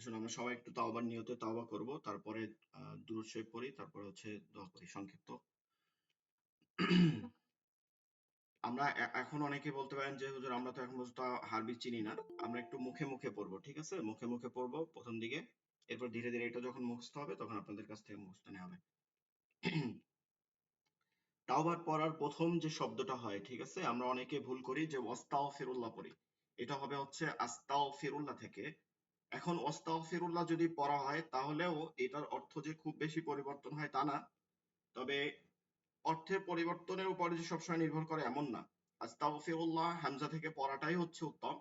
আসলে আমরা সবাই একটু তাওবার নিয়তে তাওবা করব, তারপরে দুরূদ শরীফ পড়ি, তারপরে হচ্ছে দোয়া করি সংক্ষিপ্ত। আমরা এখন অনেকে বলতে পারেন যে হুজুর আমরা তো এখন পর্যন্ত আরবি চিনি না, আমরা একটু মুখে মুখে পড়বো, ঠিক আছে? মুখে মুখে পড়বো প্রথম দিকে, এরপর ধীরে ধীরে এটা যখন মুখস্থ হবে তখন আপনাদের কাছ থেকে মুখস্থ নেওয়া হবে। তাওবার পড়ার প্রথম যে শব্দটা হয়, ঠিক আছে, আমরা অনেকে ভুল করি যে ওয়াস্তাগফিরুল্লাহ পড়ি, এটা হবে হচ্ছে আস্তাগফিরুল্লাহ থেকে। এখন আস্তাগফিরুল্লাহ যদি পড়া হয় তাহলেও এটার অর্থ যে খুব বেশি পরিবর্তন হয় তা না, তবে অর্থের পরিবর্তনের উপরে যে সবসময় নির্ভর করে এমন না। আস্তাগফিরুল্লাহ হামজা থেকে পড়াটাই হচ্ছে উত্তম।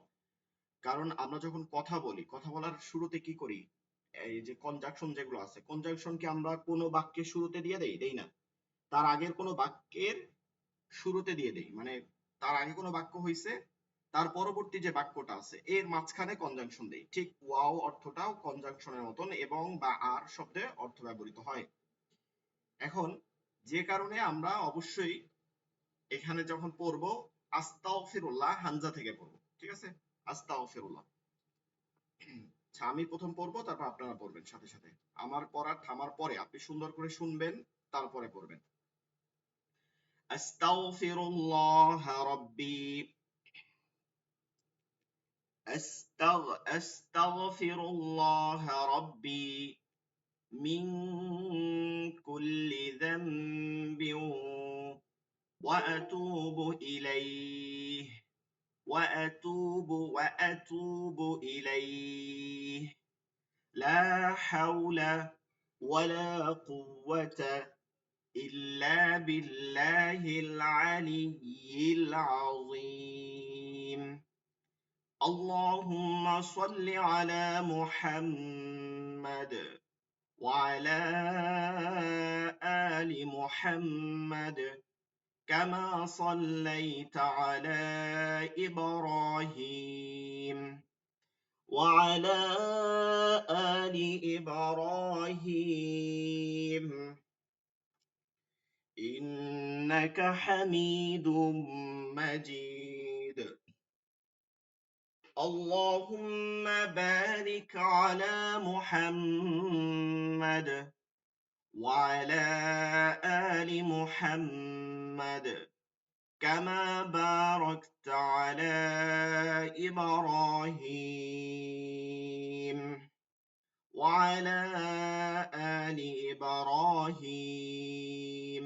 কারণ আমরা যখন কথা বলি, কথা বলার শুরুতে কি করি, এই যে কনজাংশন যেগুলো আছে, কনজাংশন কি আমরা কোনো বাক্যের শুরুতে দিয়ে দেই? দেই না। তার আগের কোনো বাক্যের শুরুতে দিয়ে দেই, মানে তার আগে কোনো বাক্য হইছে, তার পরবর্তী যে বাক্যটা আছে এর মাঝখানে কনজাংশন দেই। ঠিক ওয়াও অর্থটাও কনজাংশনের মতন এবং বা আর শব্দে অর্থ ব্যবহৃত হয়। এখন যে কারণে আমরা অবশ্যই এখানে যখন পড়বো আস্তাগফিরুল্লাহ হামজা থেকে পড়বো, ঠিক আছে? আস্তাগফিরুল্লাহ। আচ্ছা, আমি প্রথম পড়বো, তারপর আপনারা পড়বেন সাথে সাথে। আমার পড়া থামার পরে আপনি সুন্দর করে শুনবেন, তারপরে পড়বেন। আস্তাগফিরুল্লাহ রাব্বি أستغفر الله ربي من كل ذنب وأتوب إليه وأتوب إليه لا حول ولا قوة إلا بالله العلي العظيم. اللهم صل على محمد وعلى آل محمد كما صليت على إبراهيم وعلى آل إبراهيم إنك حميد مجيد. اللهم بارك على محمد وعلى آل محمد كما باركت على إبراهيم وعلى آل إبراهيم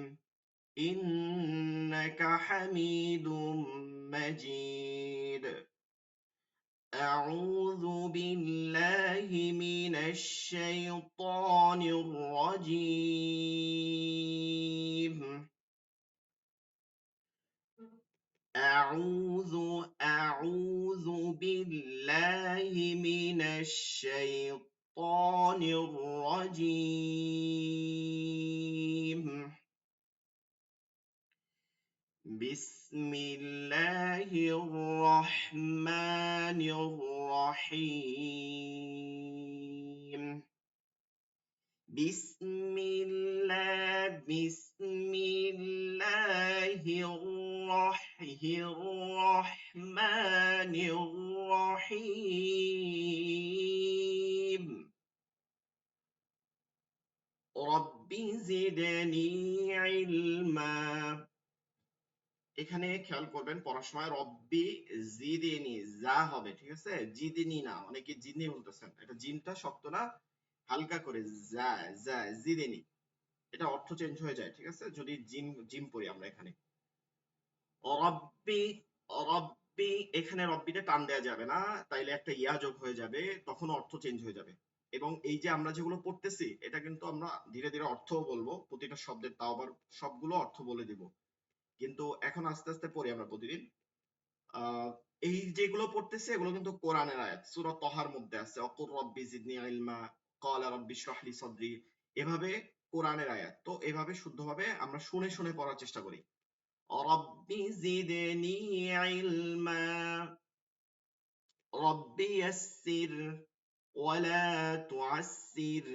إنك حميد مجيد. أعوذ بالله من الشيطان الرجيم. أعوذ بالله من الشيطان الرجيم. بسم الله الرحمن الرحيم. بسم الله الرحمن الرحيم. رب زدني علما. এখানে খেয়াল করবেন পড়ার সময় রব্বি জিদিনি যা হবে, ঠিক আছে? জিদিনি না, অনেকে জিদনি বলতেছেন, এটা জিনটা শক্ত না, হালকা করে যা যা জিদিনি, এটা অর্থ চেঞ্জ হয়ে যায়, ঠিক আছে, যদি জিম জিম পড়ি আমরা এখানে। রব্বি রব্বি এখানে রব্বিতে টান দেওয়া যাবে না, তাইলে একটা ইয়া যোগ হয়ে যাবে, তখন অর্থ চেঞ্জ হয়ে যাবে। এবং এই যে আমরা যেগুলো পড়তেছি এটা কিন্তু আমরা ধীরে ধীরে অর্থও বলবো, প্রতিটা শব্দের তাও আবার সবগুলো অর্থ বলে দিব, কিন্তু এখন আস্তে আস্তে পড়ি আমরা প্রতিদিন। আহ এই যেগুলো পড়তেছি এগুলো কিন্তু কোরআনের আয়াত, সূরা তহার মধ্যে আছে, অকুর রব্বি জিদনি ইলমা, ক্বালা রব্বি ইশরাহ লি সাদরি, এভাবে কোরআনের আয়াত। তো এভাবে শুদ্ধভাবে আমরা শুনে শুনে পড়ার চেষ্টা করি। রব্বি জিদনি ইলমা, রব্বি ইয়াসসির ওয়ালা তুআসসির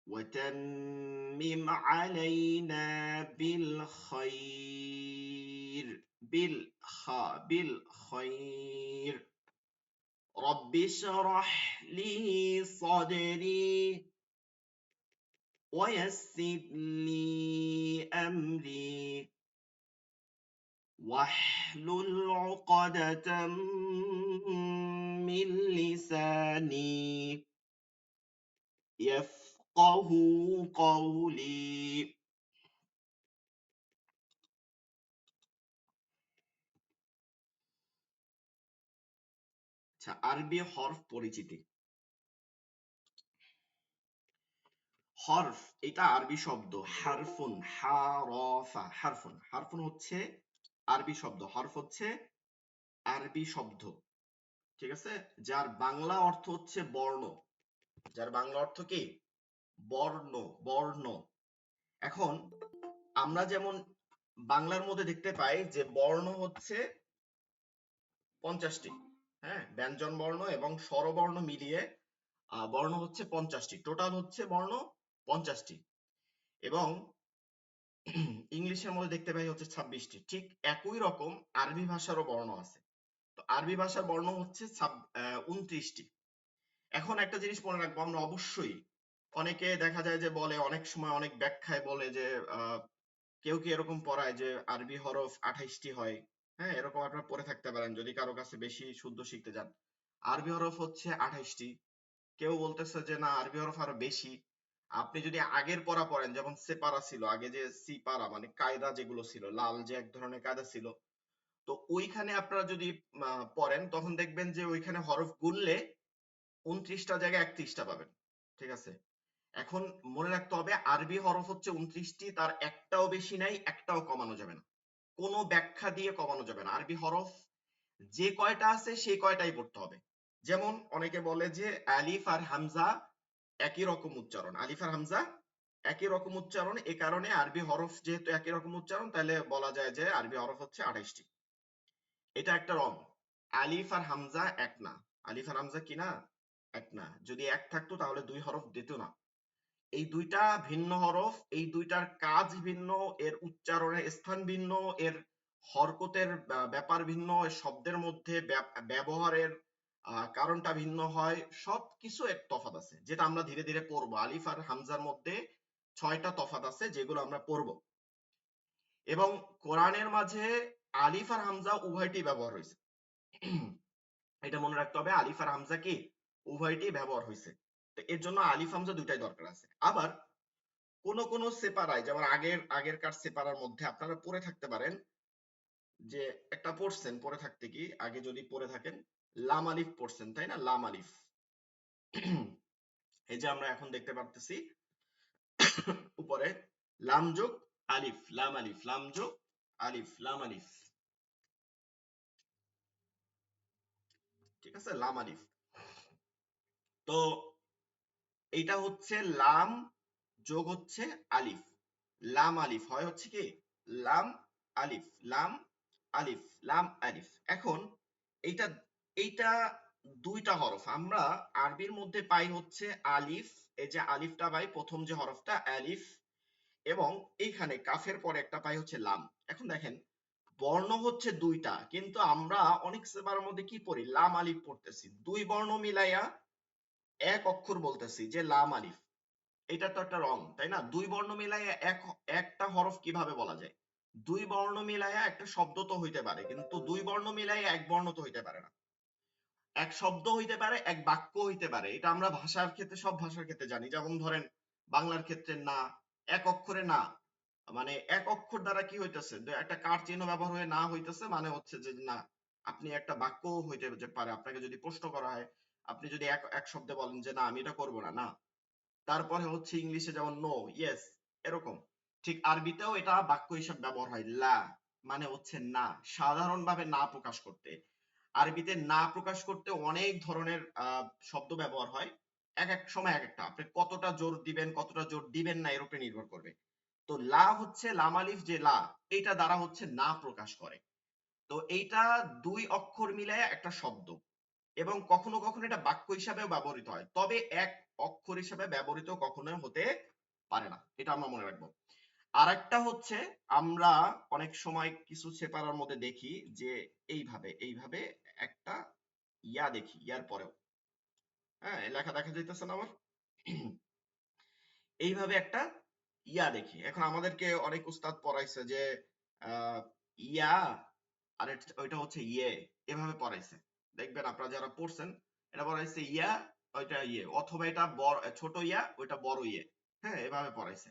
وتمم علينا بالخير بالخير. রব্বি শরহ লি সদরি ওয়ায়াসসির লি আমরি واحلل عقدة من لساني يفقه قولي আচ্ছা আরবি হরফ পরিচিতি হরফ এটা আরবি শব্দ হারফুন হারফা হারফুন হারফুন হচ্ছে আরবি শব্দ হরফ হচ্ছে আরবি শব্দ ঠিক আছে যার বাংলা অর্থ হচ্ছে বর্ণ যার বাংলা অর্থ কি বর্ণ বর্ণ এখন আমরা যেমন বাংলার মধ্যে দেখতে পাই যে বর্ণ হচ্ছে 50টি হ্যাঁ ব্যঞ্জন বর্ণ এবং স্বরবর্ণ মিলিয়ে বর্ণ হচ্ছে 50টি টোটাল হচ্ছে বর্ণ 50টি এবং ইংলিশের মধ্যে দেখতে পাই হচ্ছে 26টি ঠিক একই রকম আরবি ভাষারও বর্ণ আছে তো আরবি ভাষার বর্ণ হচ্ছে 29টি এখন একটা জিনিস মনে রাখবো আমরা অবশ্যই অনেকে দেখা যায় যে বলে অনেক সময় অনেক ব্যাখ্যায় বলে যে কেউ কি এরকম পড়ায় যে আরবি হরফ 28টি হয় হ্যাঁ এরকম আপনারা পড়ে থাকতে পারেন যদি কারো কাছে বেশি শুদ্ধ শিখতে যান আরবি হরফ হচ্ছে 28টি কেউ বলতেছে যে না আরবি হরফ আরো বেশি আপনি যদি আগের পড়া পড়েন যেমন সেপারা ছিল আগে যে সিপারা মানে কায়দা যেগুলো ছিল লাল যে এক ধরনের কায়দা ছিল তো ওইখানে আপনারা যদি পড়েন তখন দেখবেন যে ওইখানে হরফ গুনলে 29টা জায়গায় 31টা পাবেন ঠিক আছে এখন মনে রাখতে হবে আরবি হরফ হচ্ছে 29টি তার একটাও বেশি নাই একটাও কমানো যাবে না কোনো ব্যাখ্যা দিয়ে কমানো যাবে না আরবি হরফ যে কয়টা আছে সেই কয়টাই পড়তে হবে যেমন অনেকে বলে যে আলিফ আর হামজা একই রকম উচ্চারণ আলিফ আর হামজা একই রকম উচ্চারণ এ কারণে আরবি হরফ যেহেতু একই রকম উচ্চারণ তাহলে বলা যায় যে আরবি হরফ হচ্ছে 28টি এটা একটা রং আলিফ আর হামজা এক না আলিফ আর হামজা কি না এক না যদি এক থাকতো তাহলে দুই হরফ দিত না এই দুইটা ভিন্ন হরফ এই দুইটার কাজ ভিন্ন এর উচ্চারণের স্থান ভিন্ন এর হরকতের ব্যাপার ভিন্ন এর শব্দের মধ্যে ব্যবহারের কারণটা ভিন্ন হয় সবকিছু এক তফাৎ আছে যেটা আমরা ধীরে ধীরে পড়বো আলিফ আর হামজার মধ্যে 6টা তফাৎ আছে যেগুলো আমরা পড়বো এবং কোরআনের মাঝে আলিফ আর হামজা উভয়টি ব্যবহার হয়েছে এটা মনে রাখতে হবে আলিফ আর হামজা কি উভয়টি ব্যবহার হয়েছে তো এর জন্য আলিফ হামজা দুইটাই দরকার আছে আবার কোন কোন সেপারায় যেমন আগেরকার সেপারার মধ্যে আপনারা পড়ে থাকতে পারেন যে একটা পড়ছেন পড়ে থাকতে কি আগে যদি পড়ে থাকেন লাম আলিফ পড়ছেন তাই না লাম আলিফ এই যে আমরা এখন দেখতে পারতেছি উপরে লাম যোগ আলিফ লাম আলিফ লাম যোগ আলিফ লাম আলিফ ঠিক আছে লাম আলিফ তো এইটা হচ্ছে লাম যোগ হচ্ছে আলিফ লাম আলিফ হয় হচ্ছে কি লাম আলিফ লাম আলিফ লাম আলিফ এখন এইটা এইটা দুইটা হরফ আমরা আরবির মধ্যে পাই হচ্ছে আলিফ এই যে আলিফটা পাই প্রথম যে হরফটা আলিফ এবং এইখানে কাফের পরে একটা পাই হচ্ছে লাম এখন দেখেন বর্ণ হচ্ছে দুইটা কিন্তু আমরা অনেক সেবার মধ্যে কি পড়ি লাম আলিফ পড়তেছি দুই বর্ণ মিলাইয়া এক অক্ষর বলতেছি যে লাম আলিফ এটা তো একটা রং তাই না দুই বর্ণ মিলাইয়া একটা হরফ কিভাবে বলা যায় দুই বর্ণ মিলাইয়া একটা শব্দ তো হইতে পারে কিন্তু দুই বর্ণ মিলাইয়া এক বর্ণ তো হইতে পারে না এক শব্দ হইতে পারে এক বাক্য হইতে পারে এটা আমরা ভাষার ক্ষেত্রে সব ভাষার ক্ষেত্রে জানি যেমন ধরেন বাংলার ক্ষেত্রে না এক অক্ষরে না মানে এক অক্ষর দ্বারা কি হইতেছে একটা কার চিহ্ন ব্যবহার হয়ে না হইতেছে মানে হচ্ছে যে না আপনি একটা বাক্য হইতে পারে আপনাকে যদি প্রশ্ন করা হয় আপনি যদি এক এক শব্দে বলেন যে না আমি এটা করবো না না তারপরে হচ্ছে ইংলিশে যেমন নো ইয়েস এরকম ঠিক আরবিতেও এটা বাক্য হিসেবে ব্যবহার হয় লা মানে হচ্ছে না সাধারণভাবে না প্রকাশ করতে আরবিতে না প্রকাশ করতে অনেক ধরনের শব্দ ব্যবহার হয় এক এক সময় এক একটা আপনি কতটা জোর দিবেন কতটা জোর দিবেন না এর উপরে নির্ভর করবে তো লা হচ্ছে লাম আলিফ যে লা এটা দ্বারা হচ্ছে না প্রকাশ করে তো এইটা দুই অক্ষর মিলায় একটা শব্দ এবং কখনো কখনো এটা বাক্য হিসাবেও ব্যবহৃত হয় তবে এক অক্ষর হিসাবে ব্যবহৃত কখনো হতে পারে না এটা আমরা মনে রাখবো আরেকটা হচ্ছে আমরা অনেক সময় কিছু সেপারার মধ্যে দেখি যে এইভাবে এইভাবে একটা ইয়া দেখি, ইয়ার পরেও, হ্যাঁ লেখা দেখা যাইতেছে না আমার? এইভাবে একটা ইয়া দেখি। এখন আমাদেরকে অনেক উস্তাদ পড়াইছে যে আহ, ইয়া আর ওইটা হচ্ছে ইয়ে, এভাবে পড়াইছে। দেখবেন আপনারা যারা পড়ছেন, এটা পড়াইছে ইয়া, ওইটা ইয়ে, অথবা এটা বড় ছোট ইয়া, ওইটা বড় ইয়ে, হ্যাঁ এভাবে পড়াইছে।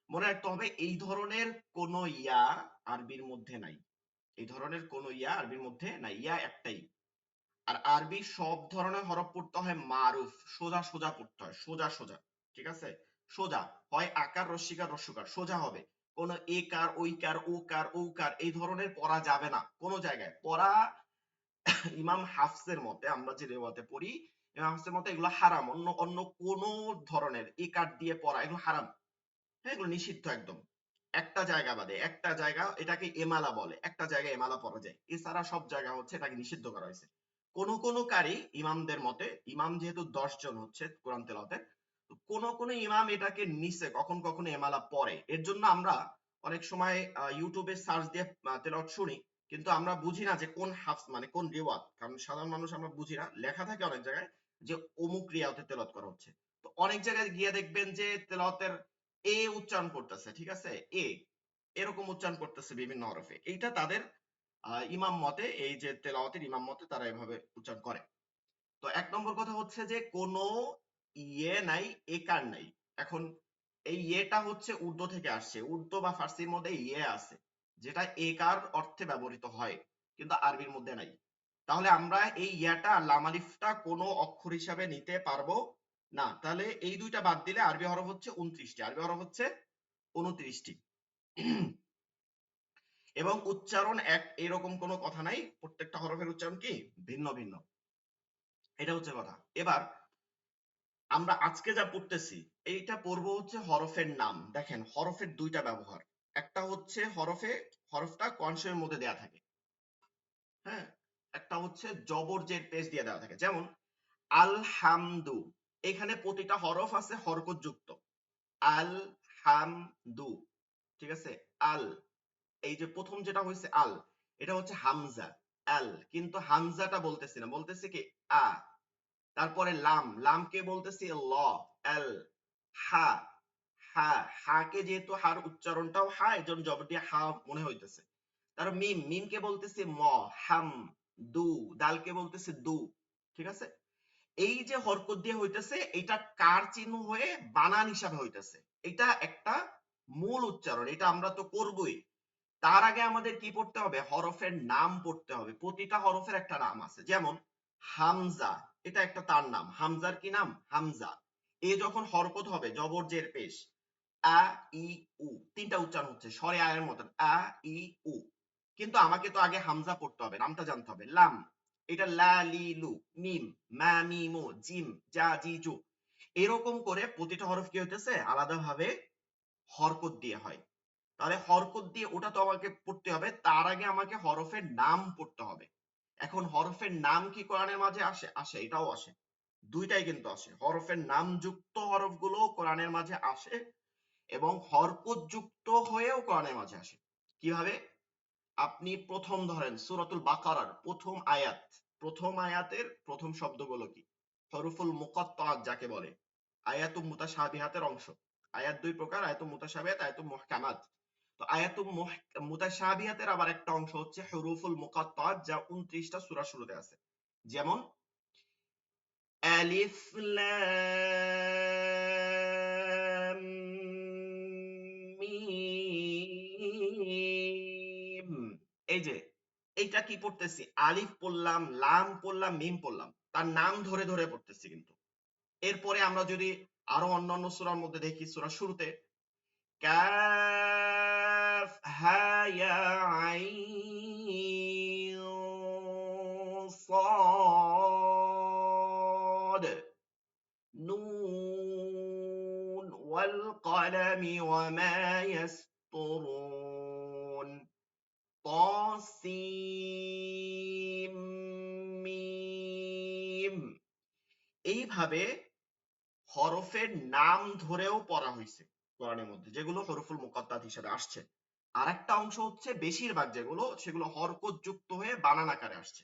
মনে রাখতে হবে এই ধরনের কোন ইয়া আরবির মধ্যে নাই। এই ধরনের কোন ইয়া আরবির মধ্যে নাই, ইয়া একটাই। আর আরবি সব ধরনের হরফ পড়তে হয় মারুফ, সোজা সোজা পড়তে হয়, সোজা সোজা, ঠিক আছে? সোজা, হয় আকার রস্যিকার রস্যকার সোজা হবে। কোন একার ঐকার ওকার ঔকার এই ধরনের পড়া যাবে না কোন জায়গায়। পড়া ইমাম হাফসের মতে, আমরা যে রেওয়াতে পড়ি, ইমাম হাফসের মতে এগুলো হারাম। অন্য অন্য কোন ধরনের একার দিয়ে পড়া এগুলো হারাম, হ্যাঁ এগুলো নিষিদ্ধ একদম। একটা জায়গা বাদে, একটা জায়গা এটাকে এমালা বলে, একটা জায়গায় এমালা পড়া যায়, এছাড়া সব জায়গা হচ্ছে এটাকে নিষিদ্ধ করা হয়েছে। কোন কোন কারি ইমামদের মতে, ইমাম যেহেতু 10 জন হচ্ছে কোরআন তেলাওয়াতে, তো কোন কোন ইমাম এটাকে নিচে কখন কখনো এমালা পড়ে। এর জন্য আমরা অনেক সময় ইউটিউবে সার্চ দিয়ে তেলাওয়াত শুনি, কিন্তু আমরা বুঝি না যে কোন হাফস মানে কোন রিওয়াত, কারণ সাধারণ মানুষ আমরা বুঝি না। লেখা থাকে অনেক জায়গায় যে অমুক রিয়াতে তেলাওয়াত করা হচ্ছে, তো অনেক জায়গায় গিয়ে দেখবেন যে তেলাওয়াতের এ উচ্চারণ করতেছে, ঠিক আছে, এ এরকম উচ্চারণ করতেছে বিভিন্ন হরফে। এইটা তাদের ইমাম মতে, এই যে তেলাওয়াতের ইমাম মতে তারা এভাবে উচ্চারণ করে। তো এক নম্বর কথা হচ্ছে যে কোনো ইয়ে নাই, একার নাই। এখন এই ইয়েটা হচ্ছে উর্দু থেকে আসছে, উর্দু বা ফার্সির মধ্যে ইয়ে আছে, যেটা একার অর্থে ব্যবহৃত হয়, কিন্তু আরবির মধ্যে নাই। তাহলে আমরা এই ইয়াটা লাম আলিফটা কোনো অক্ষর হিসাবে নিতে পারবো না। তাহলে এই দুইটা বাদ দিলে আরবি হরফ হচ্ছে 29টি, আরবি হরফ হচ্ছে 29টি। এবং উচ্চারণ এক এরকম কোনো কথা নাই, প্রত্যেকটা হরফের উচ্চারণ কি ভিন্ন ভিন্ন, এটা হচ্ছে কথা। এবার আমরা আজকে যা পড়তেছি, এইটা পড়বো হচ্ছে হরফের নাম। দেখেন হরফের দুইটা ব্যবহার, একটা হচ্ছে হরফটা কনসোনেন্টের মধ্যে দেয়া থাকে, হ্যাঁ, একটা হচ্ছে জবর জের পেশ দিয়ে দেওয়া থাকে। যেমন আলহামদু, এখানে প্রতিটা হরফ আছে হরকত যুক্ত। আল হাম দু, ঠিক আছে? আল, এই যে প্রথম যেটা হয়েছে আল, এটা হচ্ছে হামজা, আল, কিন্তু হামজাটা বলতেছি না, বলতেছি কি আ। তারপরে লাম, লামকে বলতেছি ল, এল। হা, হা, হাকে যেহেতু হার উচ্চারণটাও হা, এজন্য জবর দিয়ে হা মনে হইতেছে। তারপর মিম, মিমকে বলতেছি ম, হাম দু, দালকে বলতেছি দু, ঠিক আছে? এই যে হরকত দিয়ে হইতেছে, এটা কার চিহ্ন হয়ে বানান হিসাবে হইতেছে। এটা একটা মূল উচ্চারণ, এটা আমরা তো করবই। তার আগে আমাদের কি পড়তে হবে? হরফের নাম পড়তে হবে। প্রতিটা হরফের একটা নাম আছে। যেমন হামজা, এটা একটা তার নাম। হামজার কি নাম? হামজা। এ যখন হরকত হবে জবর জের পেশ, আ ই উ, তিনটা উচ্চারণ হচ্ছে স্বরে আয়ের মতন, আ ই উ। কিন্তু আমাকে তো আগে হামজা পড়তে হবে, নামটা জানতে হবে। লাম, এটা লা লি লু। মিম, মা মি মু। জিম, জা জি জু। এরকম করে প্রতিটা হরফ কি হইতেছে আলাদাভাবে হরকত দিয়ে হয়। তাহলে হরকত দিয়ে ওটা তো আমাকে পড়তে হবে, তার আগে আমাকে হরফের নাম পড়তে হবে। এখন হরফের নাম কি কোরআনের মাঝে আসে? আসে, এটাও আসে, দুইটাই কিন্তু আসে। হরফের নাম যুক্ত হরফগুলো কোরআনের মাঝে আসে, এবং হরকত যুক্ত হয়েও কোরআনের মাঝে আসে। কিভাবে? আপনি প্রথম ধরেন সূরাতুল বাকারার প্রথম আয়াত, প্রথম আয়াতের প্রথম শব্দগুলো কি? হরফুল মুকাত্তাআত যাকে বলে, আয়াতুম মুতাশাবিহাতের অংশ। আয়াত দুই প্রকার, আয়াতুম মুতাশাবিহাত, আয়াতুম মুহকামাত। তো আয়াতুম মুতাশাবিহাতের আবার একটা অংশ হচ্ছে হুরুফুল মুকাত্তাআত, যা 29টা সূরার শুরুতে আছে। যেমন আলিফ লাম মিম। এই যে এইটা কি পড়তেছি? আলিফ পড়লাম, লাম পড়লাম, মিম পড়লাম, তার নাম ধরে ধরে পড়তেছি কিন্তু। এরপরে আমরা যদি আরো অন্যান্য সূরার মধ্যে দেখি, সূরার শুরুতে কাফ হা ইয়া আইন صاد نون والقلم وما يسطرون طاسيم মিম। এইভাবে হরফের নাম ধরেও পড়া হয়েছে কোরআনের মধ্যে, যেগুলো হরফুল মুকাত্তাত হিসেবে আসছে। আর একটা অংশ হচ্ছে বেশিরভাগ যেগুলো, সেগুলো হরকত যুক্ত হয়ে বানান আকারে আসছে।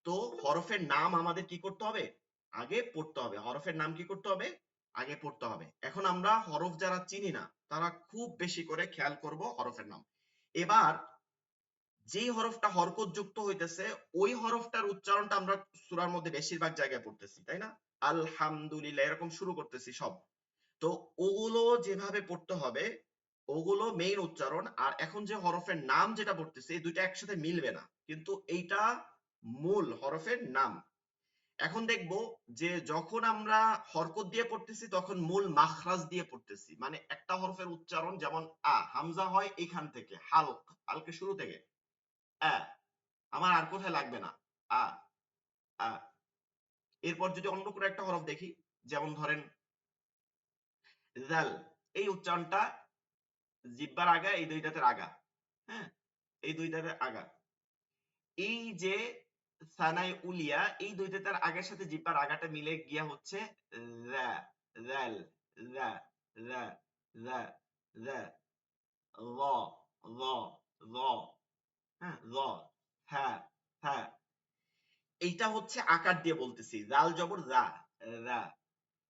তো হরফের নাম আমাদের কি করতে হবে? আগে পড়তে হবে। হরফের নাম কি করতে হবে? আগে পড়তে হবে। এখন আমরা হরফ যারা চিনি না তারা খুব বেশি করে খেয়াল করব হরফের নাম। এবার যেই হরফটা হরকত যুক্ত হইতেছে ওই হরফটার উচ্চারণটা আমরা সূরার মধ্যে বেশিরভাগ জায়গায় পড়তেছি, তাই না? আলহামদুলিল্লাহ এরকম শুরু করতেছি সব। তো ওগুলো যেভাবে পড়তে হবে ওগুলো মেইন উচ্চারণ। আর এখন যে হরফের নাম যেটা পড়তেছি এই দুইটা একসাথে মিলবে না, কিন্তু এইটা মূল হরফের নাম। এখন দেখব যে যখন আমরা হরকত দিয়ে পড়তেছি তখন মূল মাখরাজ দিয়ে পড়তেছি, মানে একটা হরফের উচ্চারণ যেমন হামজা হয় এখান থেকে, হালক হালকে শুরু থেকে আ, আমার আর কোথায় লাগবে না, আ আ। এরপর যদি অন্য কোনো একটা হরফ দেখি, যেমন ধরেন জাল, এই উচ্চারণটা জিহ্বার আগা, এই দুইটাতে আগা, হ্যাঁ, এই দুইটাতে আগা। এই যে সানাই উলিয়া, এই দুইটাতে আগের সাথে জিহ্বার আগাটা মিলে গিয়া হচ্ছে রা, রাল, রা, রা, রা, রা, র, র, র, হ্যাঁ, র, হ্যাঁ, হ্যাঁ। এইটা হচ্ছে আকার দিয়ে বলতেছি, জাল জবর রা, রা।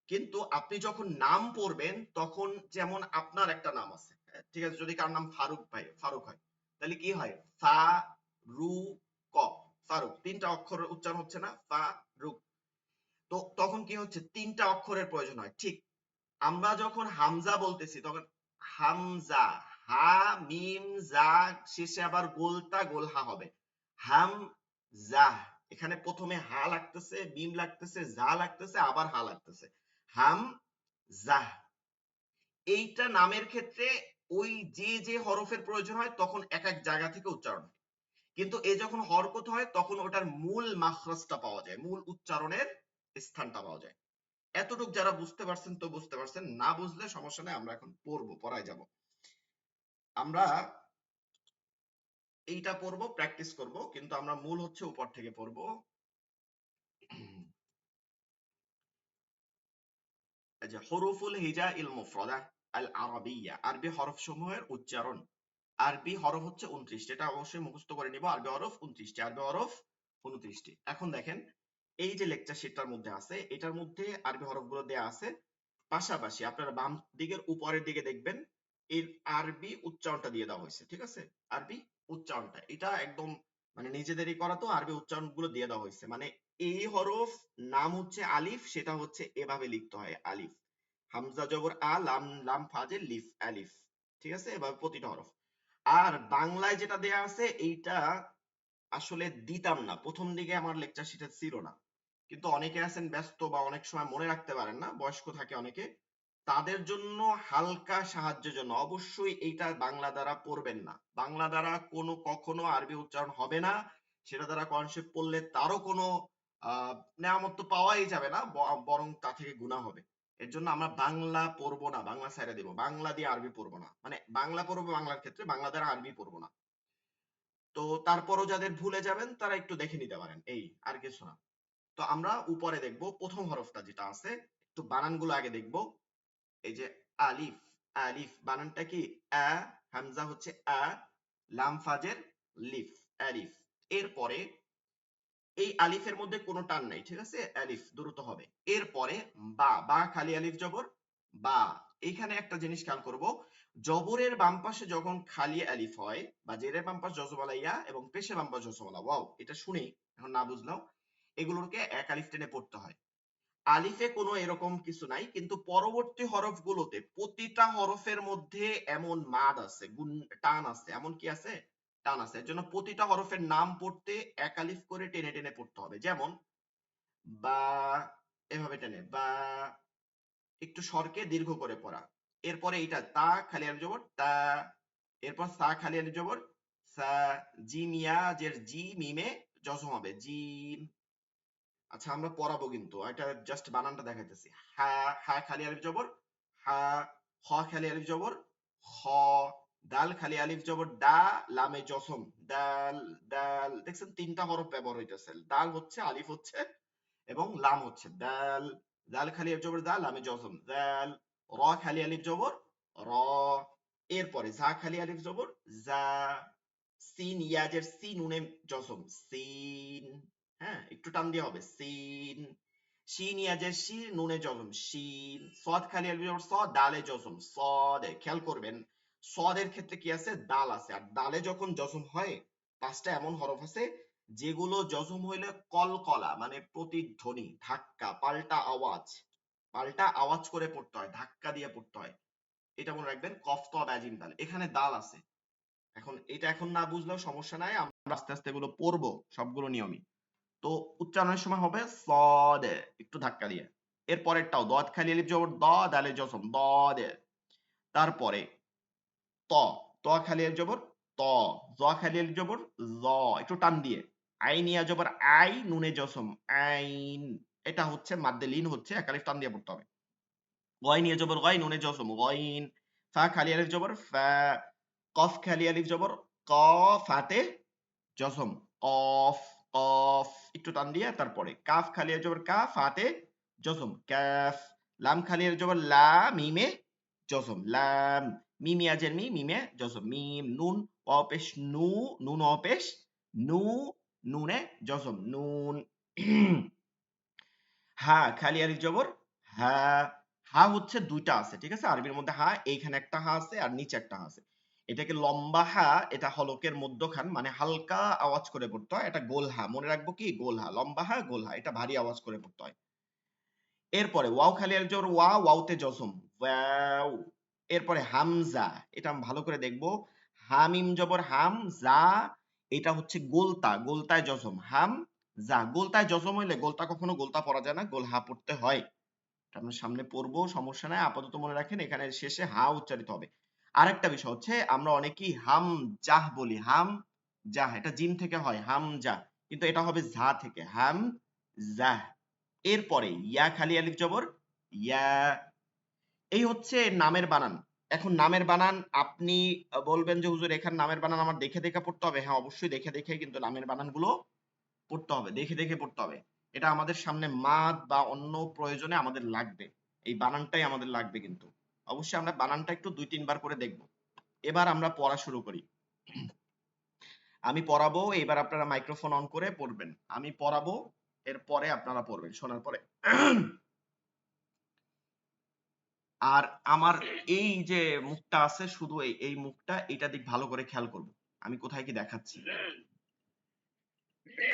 কিন্তু আপনি যখন নাম পড়বেন তখন যেমন আপনার একটা নাম আছে, ঠিক আছে, যদি কার নাম ফারুক ভাই, ফারুক হয়, তাহলে কি হয়? ফা রু ক, ফারুক। তিনটা অক্ষর উচ্চারণ হচ্ছে না, ফা রুক। তো তখন কি হচ্ছে? তিনটা অক্ষরের প্রয়োজন হয়। ঠিক আমরা যখন হামজা বলতেছি তখন হামজা, হা মিম জা, শেষে আবার গোলতা গোলহা হবে, হাম জাহ। এখানে প্রথমে হা লাগতেছে, মিম লাগতেছে, জা লাগতেছে, আবার হা লাগতেছে, হাম জাহ। এইটা নামের ক্ষেত্রে ওই যে যে হরফের প্রয়োজন হয় তখন এক এক জায়গা থেকে উচ্চারণ হয়। কিন্তু এ যখন হরকত হয় তখন ওটার মূল মাখরাজটা পাওয়া যায়, মূল উচ্চারণের স্থানটা পাওয়া যায়। এতটুক যারা বুঝতে পারছেন তো বুঝতে পারছেন, না বুঝলে সমস্যা নেই, আমরা এখন পড়বো, পড়ায় যাব। আমরা এইটা পড়বো, প্র্যাকটিস করব, কিন্তু আমরা মূল হচ্ছে উপর থেকে পড়বো। এই যে হরুফুল হিজা ইল মুফরাদা আল আরাবিয়া, আরবি হরফ সমূহের উচ্চারণ। আরবি হরফ হচ্ছে 29টি, এটা অবশ্যই মুখস্থ করে নিব। আরবি হরফ 29টি, আরবি হরফ 29টি। এখন দেখেন এই যে লেকচার শিটটার মধ্যে আছে এটার মধ্যে আরবি হরফগুলো দেয়া আছে, পাশাপাশি আপনারা বাম দিকের উপরের দিকে দেখবেন এর আরবি উচ্চারণটা দিয়ে দেওয়া হয়েছে, ঠিক আছে? আরবি উচ্চারণটা এটা একদম মানে নিজেদেরই করা, তো আরবি উচ্চারণগুলো দিয়ে দেওয়া হয়েছে। মানে এই হরফ নাম হচ্ছে আলিফ, সেটা হচ্ছে এভাবে লিখতে হয় আলিফ, হামজা জবর আ, লাম লাম ফাজের লিফ, আলিফ, ঠিক আছে? এভাবে প্রতিটা হরফ। আর বাংলায় যেটা দেয়া আছে এইটা আসলে দিতাম না, প্রথম দিকে আমার লেকচার শিটে ছিল না, কিন্তু অনেকে আছেন ব্যস্ত বা অনেক সময় মনে রাখতে পারেন না, বয়স্ক থাকে অনেকে, তাদের জন্য হালকা সাহায্যের জন্য অবশ্যই এইটা বাংলা দ্বারা পড়বেন না। বাংলা দ্বারা কোনো কখনো আরবি উচ্চারণ হবে না, সেটা দ্বারা কনসেপ্ট পড়লে তারও কোনো নেয়ামত তো পাওয়াই যাবে না, বরং তা থেকে গুনাহ হবে। এর জন্য আমরা বাংলা পড়বো না, বাংলা ছাইড়া দিব, বাংলা দিয়ে আরবি পড়বো না, মানে বাংলা পড়বো বাংলার ক্ষেত্রে, বাংলা দ্বারা আরবি পড়বো না। তো তারপরও যাদের ভুলে যাবেন তারা একটু দেখে নিতে পারেন, এই আর কিছু না। তো আমরা উপরে দেখব প্রথম হরফটা যেটা আছে, একটু বানানগুলো আগে দেখব। এই যে আলিফ, আলিফ বানানটা কি? আ, হামজা হচ্ছে আ, লাম ফাজের লিফ, আলিফ। এরপরে এই আলিফের মধ্যে কোনো টান নাই, ঠিক আছে? আলিফ দ্রুত হবে। এরপরে বা, বা খালি আলিফ জবর বা। এইখানে একটা জিনিস খেয়াল করব, জবরের বাম পাশে যখন খালি আলিফ হয় বা জেরের বাম পাশ জজবালা ইয়া এবং পেশের বাম পাশ জজবালা ওয়াও, এটা শুনেই এখন না বুঝলাও, এগুলোকে এক আলিফ টেনে পড়তে হয়। আলিফে কোনো এরকম কিছু নাই, কিন্তু পরবর্তী হরফগুলোতে প্রতিটা হরফের মধ্যে এমন মাদ আছে, গুণ, টান আছে, এমন কি আছে? টান আছে। এর জন্য প্রতিটা হরফের নাম পড়তে এক আলিফ করে টেনে টেনে পড়তে হবে। যেমন বা, এভাবে টেনে বা, একটু স্বরকে দীর্ঘ করে পড়া। এরপরে এইটা তা খালি আলিফ জবর তা, এরপর সা খালি আলিফ জবর সা, জিম ইয়া জের জি, মিমে জজম হবে জিম। আচ্ছা আমরা পড়াবো কিন্তু, এটা জাস্ট বানানটা দেখাইতেছি। হা, হা খালি আলিফ জবর হা, হ খালি আলিফ জবর হ, দাল খালি আলিফ জবর দা, লামে জসম দাল, দাল। দেখছেন তিনটা হরফ ব্যবহার হইতেছে, দাল হচ্ছে, আলিফ হচ্ছে এবং লাম হচ্ছে, দাল। দাল খালি আলিফ জবর দা, লামে জসম দাল। র খালি আলিফ জবর র। এরপরে জা খালি আলিফ জবর জা, সিন ইয়াজের সি, নুনে জসম সিন। হ্যাঁ, একটু টান দিয়ে হবে সিন। শিন ইয়াজের শি, নুনে জজম শিন। সদ খালি আলিফ জবর স, দালে জজম সদে। খেয়াল করবেন সদের ক্ষেত্রে কি আছে, দাল আছে। আর দালে যখন জজম হয়, পাঁচটা এমন হরফ আছে যেগুলো জজম হইলে কলকলা মানে প্রতিধ্বনি, ধাক্কা, পাল্টা আওয়াজ করে পড়তে হয়, ধাক্কা দিয়ে পড়তে হয়। এটা মনে রাখবেন, কফ ত ব্যাজিম দাল। এখানে দাল আছে। এটা এখন না বুঝলেও সমস্যা নাই, আমরা আস্তে আস্তে এগুলো পড়বো সবগুলো নিয়মই। তো উচ্চারণের সময় হবে সদে, একটু ধাক্কা দিয়ে। এর পরেরটাও দদ খালি আলিফ জবর দ, দালে জজম দদে। তারপরে ত, ত খালি আলিফ জবর ত, জ খালি আলিফ জবর জ, একটু টান দিয়ে। আইন ইয়া জবর আই, নুনে জজম আইন। এটা হচ্ছে মাদ্দে লিন হচ্ছে, এক আলিফ টান দিয়ে পড়তে হবে। গয় নিয়ে জবর গয়, নুনে জজম গয়ন। ফা খালি আলিফ জবর ফা, কফ খালি আলিফ জবর ক, ফাতে জজম কফ, কফ একটু টান দিয়ে। তারপরে কাফ খালি আলিফ জবর কা, ফাতে জজম কাফ। লাম খালি আলিফ জবর লা, মিমে জজম লাম। মিম ইয়াজের মি, মিমে জজম মিম। নুন ওয়াও পেশ নু, নুন ওয়াও পেশ নু, নুনে জজম নুন। হা খালি আলিফ জবর হা। হা হচ্ছে দুইটা আছে, ঠিক আছে? আরবির মধ্যে হা, এইখানে একটা হা আছে আর নিচে একটা হা আছে। এটাকে লম্বা হা, এটা হলকের মধ্যখান, মানে হালকা আওয়াজ করে পড়তে হয়। এটা গোল হা, মনে রাখবো কি, গোল হা। লম্বা হা, গোল হা, এটা ভারী আওয়াজ করে পড়তে হয়। এরপরে ওয়াও খালি আলিফ জবর ওয়া, ওয়াওতে জজম ওয়াও। এরপরে হামজা, এটা আমি ভালো করে দেখবো। হামিম জবর হাম জা, এটা হচ্ছে গোলতা, গোলতায় জজম হাম জা। গোলতায় জজম হইলে গোলতা কখনো গোলতা পড়া যায় না, গোল হা পড়তে হয়। আমরা সামনে পড়বো, সমস্যা নাই, আপাতত মনে রাখেন এখানে শেষে হা উচ্চারিত হবে। আরেকটা বিষয় হচ্ছে আমরা অনেকেই হাম জাহ বলি, হাম জাহ, এটা জিম থেকে হয় হাম জাহ, কিন্তু এটা হবে ঝা থেকে হাম জাহ। এরপরে ইয়া খালি আলিফ জবর ইয়া। এই হচ্ছে নামের বানান। এখন নামের বানান আপনি বলবেন যে হুজুর এখানে নামের বানান আমার দেখে দেখে পড়তে হবে। হ্যাঁ, অবশ্যই দেখে দেখে কিন্তু নামের বানানগুলো পড়তে হবে, দেখে দেখে পড়তে হবে। এটা আমাদের সামনে মাদ বা অন্য প্রয়োজনে আমাদের লাগবে, এই বানানটাই আমাদের লাগবে। কিন্তু অবশ্যই আমরা বানানটা একটু 2-3 বার করে দেখব। এবার আমরা পড়া শুরু করি। আমি পড়াবো, এবার আপনারা মাইক্রোফোন অন করে পড়বেন। আমি পড়াবো, এরপরে আপনারা পড়বেন শোনার পরে। আর আমার এই যে মুখটা আছে, শুধু এই মুখটা, এটা দিক ভালো করে খেয়াল করব আমি কোথায় কি দেখাচ্ছি।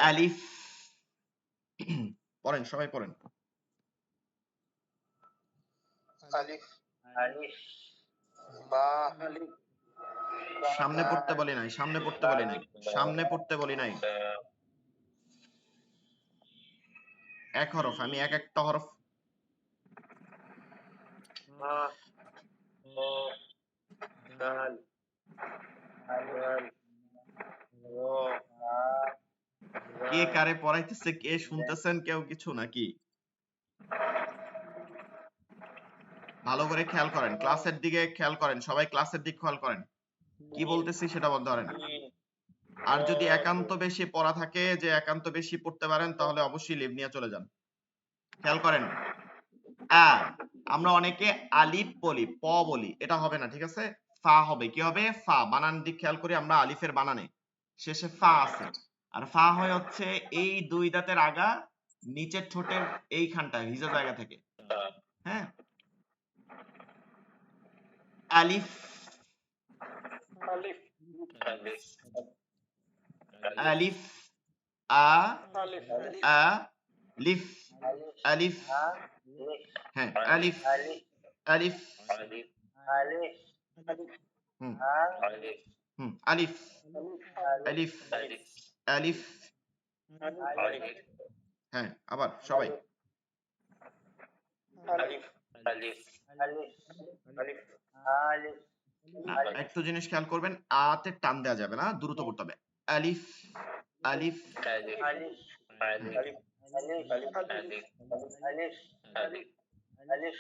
আলিফ, পড়েন সবাই পড়েন। আলিফ, আলিফ, বা, আলিফ, সামনে পড়তে বলি নাই, সামনে পড়তে বলি নাই, সামনে পড়তে বলি নাই। এক হরফ, আমি এক একটা হরফ। হা, হ, দাল, আলিফ, র, হা, কে যা। কারে পড়াইতেছে, কে শুনতেছেন কেউ কিছু নাকি? ভালো করে খেয়াল করেন, ক্লাসের দিকে খেয়াল করেন, সবাই ক্লাসের দিক খেয়াল করেন, কি বলতেছি সেটা ধরেন। আর যদি একান্ত বেশি পড়া থাকে, যে একান্ত বেশি পড়তে পারেন, তাহলে অবশ্যই লিভ নিয়ে চলে যান। খেয়াল করেন, আমরা অনেকে আলিফ বলি, প বলি, এটা হবে না, ঠিক আছে? ফা হবে। কি হবে? ফা। বানান দিক খেয়াল করি আমরা, আলিফের বানানে শেষে ফা আছে। আর ফা হয় হচ্ছে এই দুই দাঁতের আগা, নিচের ঠোঁটের এইখানটায় ভিজা জায়গা থেকে। হ্যাঁ, আলিফ, আলিফ, আলিফ, আলিফ, আ, আলিফ, আ, লিফ, আলিফ। আলিফ, হ্যাঁ, আলিফ, আলিফ, আলিফ, আলিফ, আলিফ, হুম আলিফ, হুম, আলিফ, আলিফ, আলিফ। আলিফ, হ্যাঁ, আবার সবাই। আলিফ, আলিফ, আলিফ, আলিফ, আলিফ, না, আলিফ, একটু জিনিস খেয়াল করবেন, আতে টান দেওয়া যাবে না, দ্রুত পড়তে হবে। আলিফ, আলিফ। আলিফ, আলিফ, আলিফ, আলিফ, আলিফ, আলিফ, আলিফ,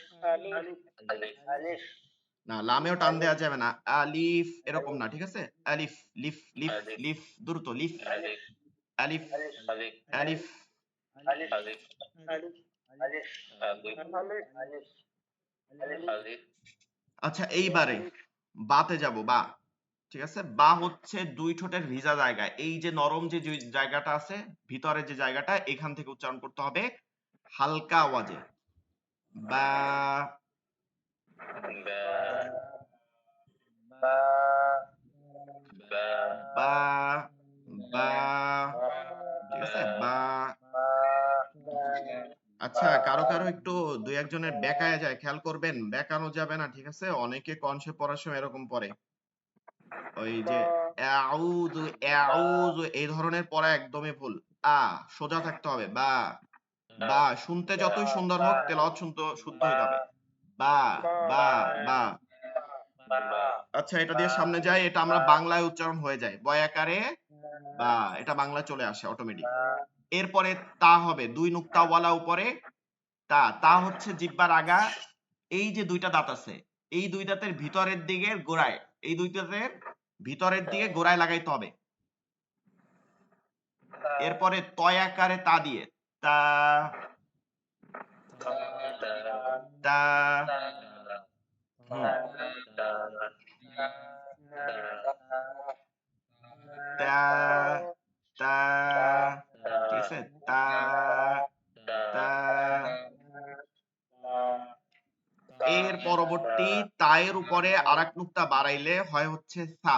আলিফ, আলিফ, না, লামেও টান দেওয়া যাবে না, আলিফ এরকম না, ঠিক আছে? আলিফ, লিফ, লিফ, লিফ, দ্রুত লিফ, আলিফ, আলিফ। আলিফ, আলিফ, আলিফ, আলিফ, আচ্ছা, এইবারে বাতে যাব, বা, ঠিক আছে, বা হচ্ছে দুই ঠোঁটের ভিজা জায়গা, এই যে নরম যে জায়গাটা আছে ভিতরে যে জায়গাটা, এখান থেকে উচ্চারণ করতে হবে হালকা আওয়াজে। বা বা বা ঠিক আছে, বা। আচ্ছা, কারো কারো একটু দুই একজনের বেঁকায় যায়, খেয়াল করবেন, বেঁকানো যাবে না, ঠিক আছে? অনেকে কনসে পড়ার সময় এরকম পড়ে, ওই যে আউযু আউযু এই ধরনের পড়া একদমই ভুল। সোজা থাকতে হবে, বা বা শুনতে যতই সুন্দর হোক তেলাওয়াত শুদ্ধ হইতে হবে। বা বা বা আচ্ছা, এটা দিয়ে সামনে যাই, এটা আমরা বাংলায় উচ্চারণ হয়ে যায় বয়াকারে, বা এটা বাংলায় চলে আসে অটোমেটিক। এরপরে তা হবে দুই নুক্তাওয়ালা উপরে তা, তা হচ্ছে জিহ্বার আগা, এই যে দুইটা দাঁত আছে এই দুই দাঁতের ভিতরের দিকে গোড়ায়, এই দুই দাঁতের ভিতরের দিকে গোড়ায় লাগাইতে হবে। এরপরে তয় আকারে তা দিয়ে তা তা হুম, তা তা ঠিক আছে, তা তা। এর পরবর্তী তায়ের উপরে আরেক নুক্তা বাড়াইলে হয় হচ্ছে সা,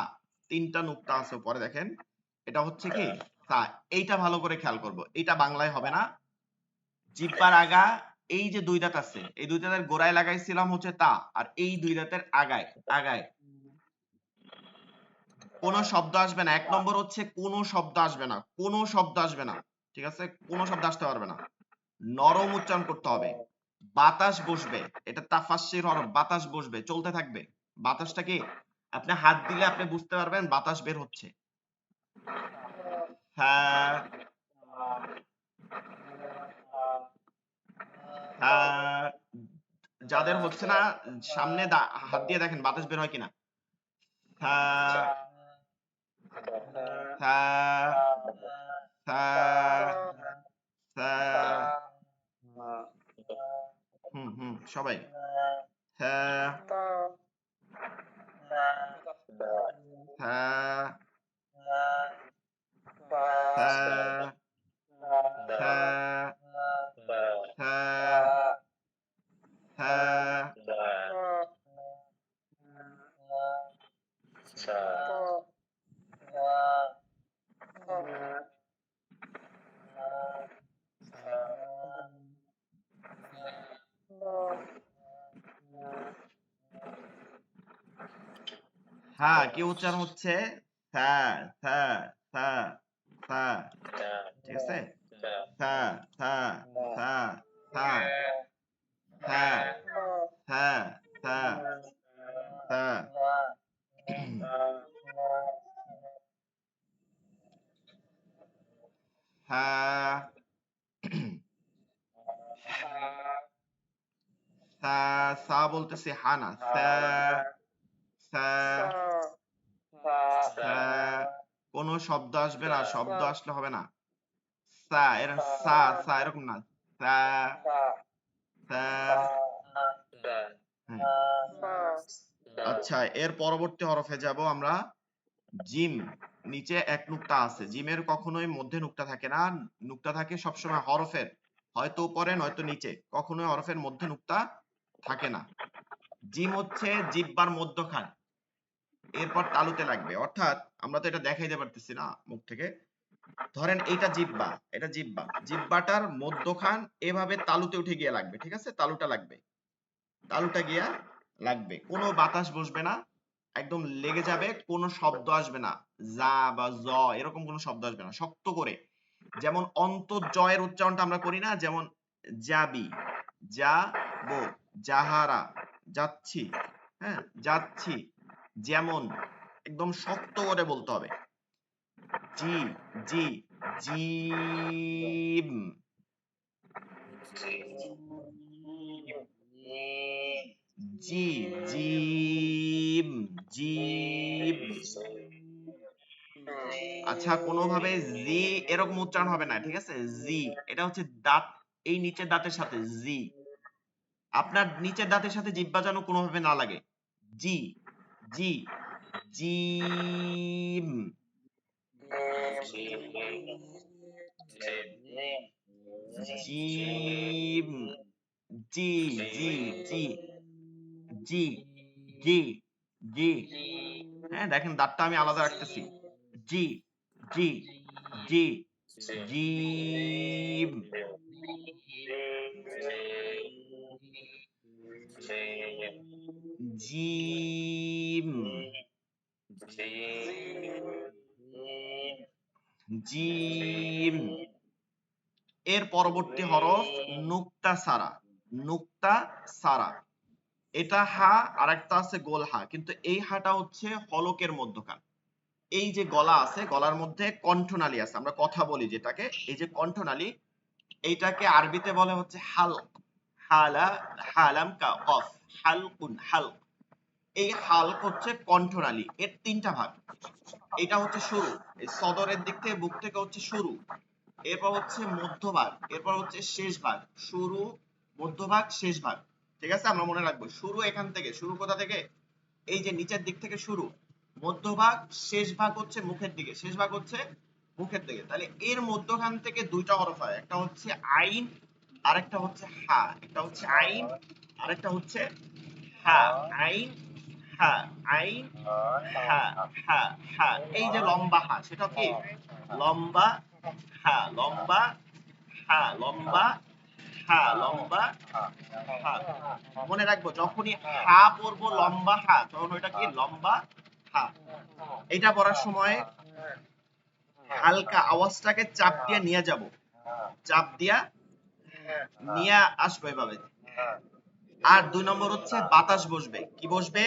তিনটা নুক্তা আছে উপরে দেখেন, এটা হচ্ছে কি সা। এইটা ভালো করে খেয়াল করব, এটা বাংলায় হবে না। জিহ্বার আগা, এই যে দুই দাঁত আছে এই দুই দাঁতের গোড়ায় লাগাইছিলাম হচ্ছে তা, আর এই দুই দাঁতের আগায় আগায় কোনো শব্দ আসবে না। এক নম্বর হচ্ছে কোনো শব্দ আসবে না, কোনো শব্দ আসবে না, ঠিক আছে? কোনো শব্দ আসতে পারবে না, নরম উচ্চারণ করতে হবে। বাতাস বসবে, এটা তাফাসসির হরফ, বাতাস বসবে, চলতে থাকবে। বাতাসটা কি আপনি হাত দিলে আপনি বুঝতে পারবেন বাতাস বের হচ্ছে। হ্যাঁ হ্যাঁ, যাদের হচ্ছে না সামনে হাত দিয়ে দেখেন বাতাস বের হয় কিনা। হ্যাঁ হ্যাঁ হ্যাঁ হ্যাঁ, হুম হুম সবাই হ্যাঁ হ্যাঁ হ্যাঁ হ্যাঁ হ্যাঁ হ্যাঁ। হ্যাঁ কি উচ্চারণ হচ্ছে? হ্যাঁ হ্যাঁ হ্যাঁ হ্যাঁ, ঠিক আছে, হ্যাঁ হ্যাঁ হ্যাঁ হ্যাঁ হ্যাঁ হ্যাঁ হ্যাঁ হ্যাঁ। হ্যাঁ হ্যাঁ, সা বলতেছি হা না, সা সা সা, কোনো শব্দ আসবে না, শব্দ আসলে হবে না। সা এরকম সা সা এরকম না, সা সা। হ্যাঁ। আচ্ছা, এর পরবর্তী হরফে যাব আমরা। জিম, নিচে এক নুক্তা আছে, জিমের কখনোই মধ্যে নুক্তা থাকে না, নুক্তা থাকে সবসময় হরফের হয়তো উপরে নয়তো নিচে, কখনোই হরফের মধ্যে নুক্তা থাকে না। জিম হচ্ছে জিহ্বার মধ্যখান, এরপর তালুতে লাগবে, অর্থাৎ আমরা তো এটা দেখাইতে পারতেছি না মুখ থেকে। ধরেন এইটা জিহ্বা, এটা জিহ্বা, জিহ্বাটার মধ্যখান এভাবে তালুতে উঠে গিয়ে লাগবে, ঠিক আছে? তালুটা লাগবে, তালুটা গিয়া লাগবে, কোনো বাতাস বসবে না, একদম লেগে যাবে, কোনো শব্দ আসবে না, যা বা জ এরকম কোনো শব্দ আসবে না, শক্ত করে। যেমন অন্তর্জয়ের উচ্চারণটা আমরা করি না, যেমন যাবি, যাবো, যাহারা, যাচ্ছি, হ্যাঁ যাচ্ছি, যেমন, একদম শক্ত করে বলতে হবে। জি জি জিম, জি জিম জিম। আচ্ছা, কোনোভাবে জি এরকম উচ্চারণ হবে না, ঠিক আছে? জি, এটা হচ্ছে দাঁত, এই নিচের দাঁতের সাথে জি, আপনার নিচের দাঁতের সাথে জিহ্বা যেন কোনোভাবে না লাগে। জি জি জিম জিম জি জি জি জি জি জি হ্যাঁ দেখেন দাঁতটা আমি আলাদা রাখতেছি জি জি জি জিম জিম জিম এর পরবর্তী হরফ নুক্তা সারা নুক্তা সারা এটা হা আর একটা আছে গোল হা কিন্তু এই হাটা হচ্ছে হলকের মধ্যখান এই যে গলা আছে গলার মধ্যে কণ্ঠনালী আছে আমরা কথা বলি যেটাকে এই যে কণ্ঠনালী এইটাকে আরবিতে বলে হচ্ছে হালক হালা হালাম কা কফ হালকুন হালক এই হালক হচ্ছে কণ্ঠনালী এর তিনটা ভাগ এটা হচ্ছে শুরু এই সদরের দিক থেকে বুক থেকে হচ্ছে শুরু এরপর হচ্ছে মধ্যভাগ এরপর হচ্ছে শেষ ভাগ শুরু মধ্যভাগ শেষ ভাগ ঠিক আছে আমরা মনে রাখবো শুরু এখান থেকে শুরু কোথা থেকে এই যে নিচের দিক থেকে শুরু মধ্যভাগ শেষ ভাগ হচ্ছে মুখের দিকে শেষ ভাগ হচ্ছে মুখের দিকে তাহলে এর মধ্যখান থেকে দুইটা হরফ হয় একটা হচ্ছে আইন আরেকটা হচ্ছে হা একটা হচ্ছে আইন আরেকটা হচ্ছে হা আইন হা আইন হা হা হা এই যে লম্বা হা সেটা কি লম্বা হা লম্বা হা লম্বা হা লম্বা হা মনে রাখবো যখনই হা পড়বো লম্বা হা তখন ওইটা কি লম্বা হা এটা পড়ার সময় হালকা আওয়াজটাকে চাপ দিয়ে নিয়ে যাব চাপ দিয়া নিয়ে আসবো এভাবে আর 2 নম্বর হচ্ছে বাতাস বসবে কি বসবে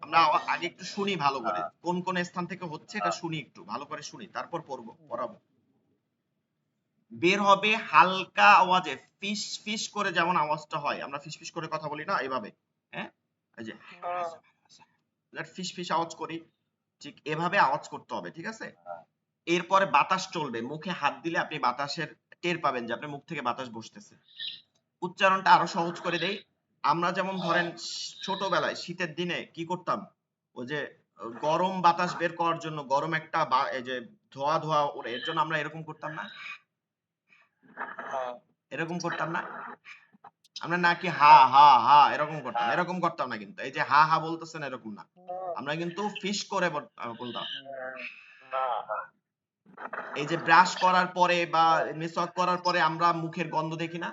আমরা আগে একটু শুনি ভালো করে কোন কোন স্থান থেকে হচ্ছে এটা শুনি একটু ভালো করে শুনি তারপর পড়াবো বের হবে হালকা আওয়াজে ফিস ফিস করে যেমন আওয়াজটা হয় আমরা ফিস ফিস করে কথা বলি না এভাবে হ্যাঁ এই যে ফিস ফিস আওয়াজ করি ঠিক এভাবে আওয়াজ করতে হবে ঠিক আছে এরপরে বাতাস চলবে মুখে হাত দিলে আপনি বাতাসের টের পাবেন যে আপনার মুখ থেকে বাতাস বসতেছে উচ্চারণটা আরো সহজ করে দেই আমরা যেমন ধরেন ছোটবেলায় শীতের দিনে কি করতাম ওই যে গরম বাতাস বের করার জন্য গরম একটা এই যে ধোয়া ধোয়া ওরে এর জন্য আমরা এরকম করতাম না এরকম করতাম না আমরা নাকি হা হা হা এরকম করতাম এরকম করতাম না কিন্তু এই যে হা হা বলতেছেন এরকম না আমরা কিন্তু ফিশ করে বলতাম এই যে ব্রাশ করার পরে বা মিসওয়াক করার পরে আমরা মুখের গন্ধ দেখি না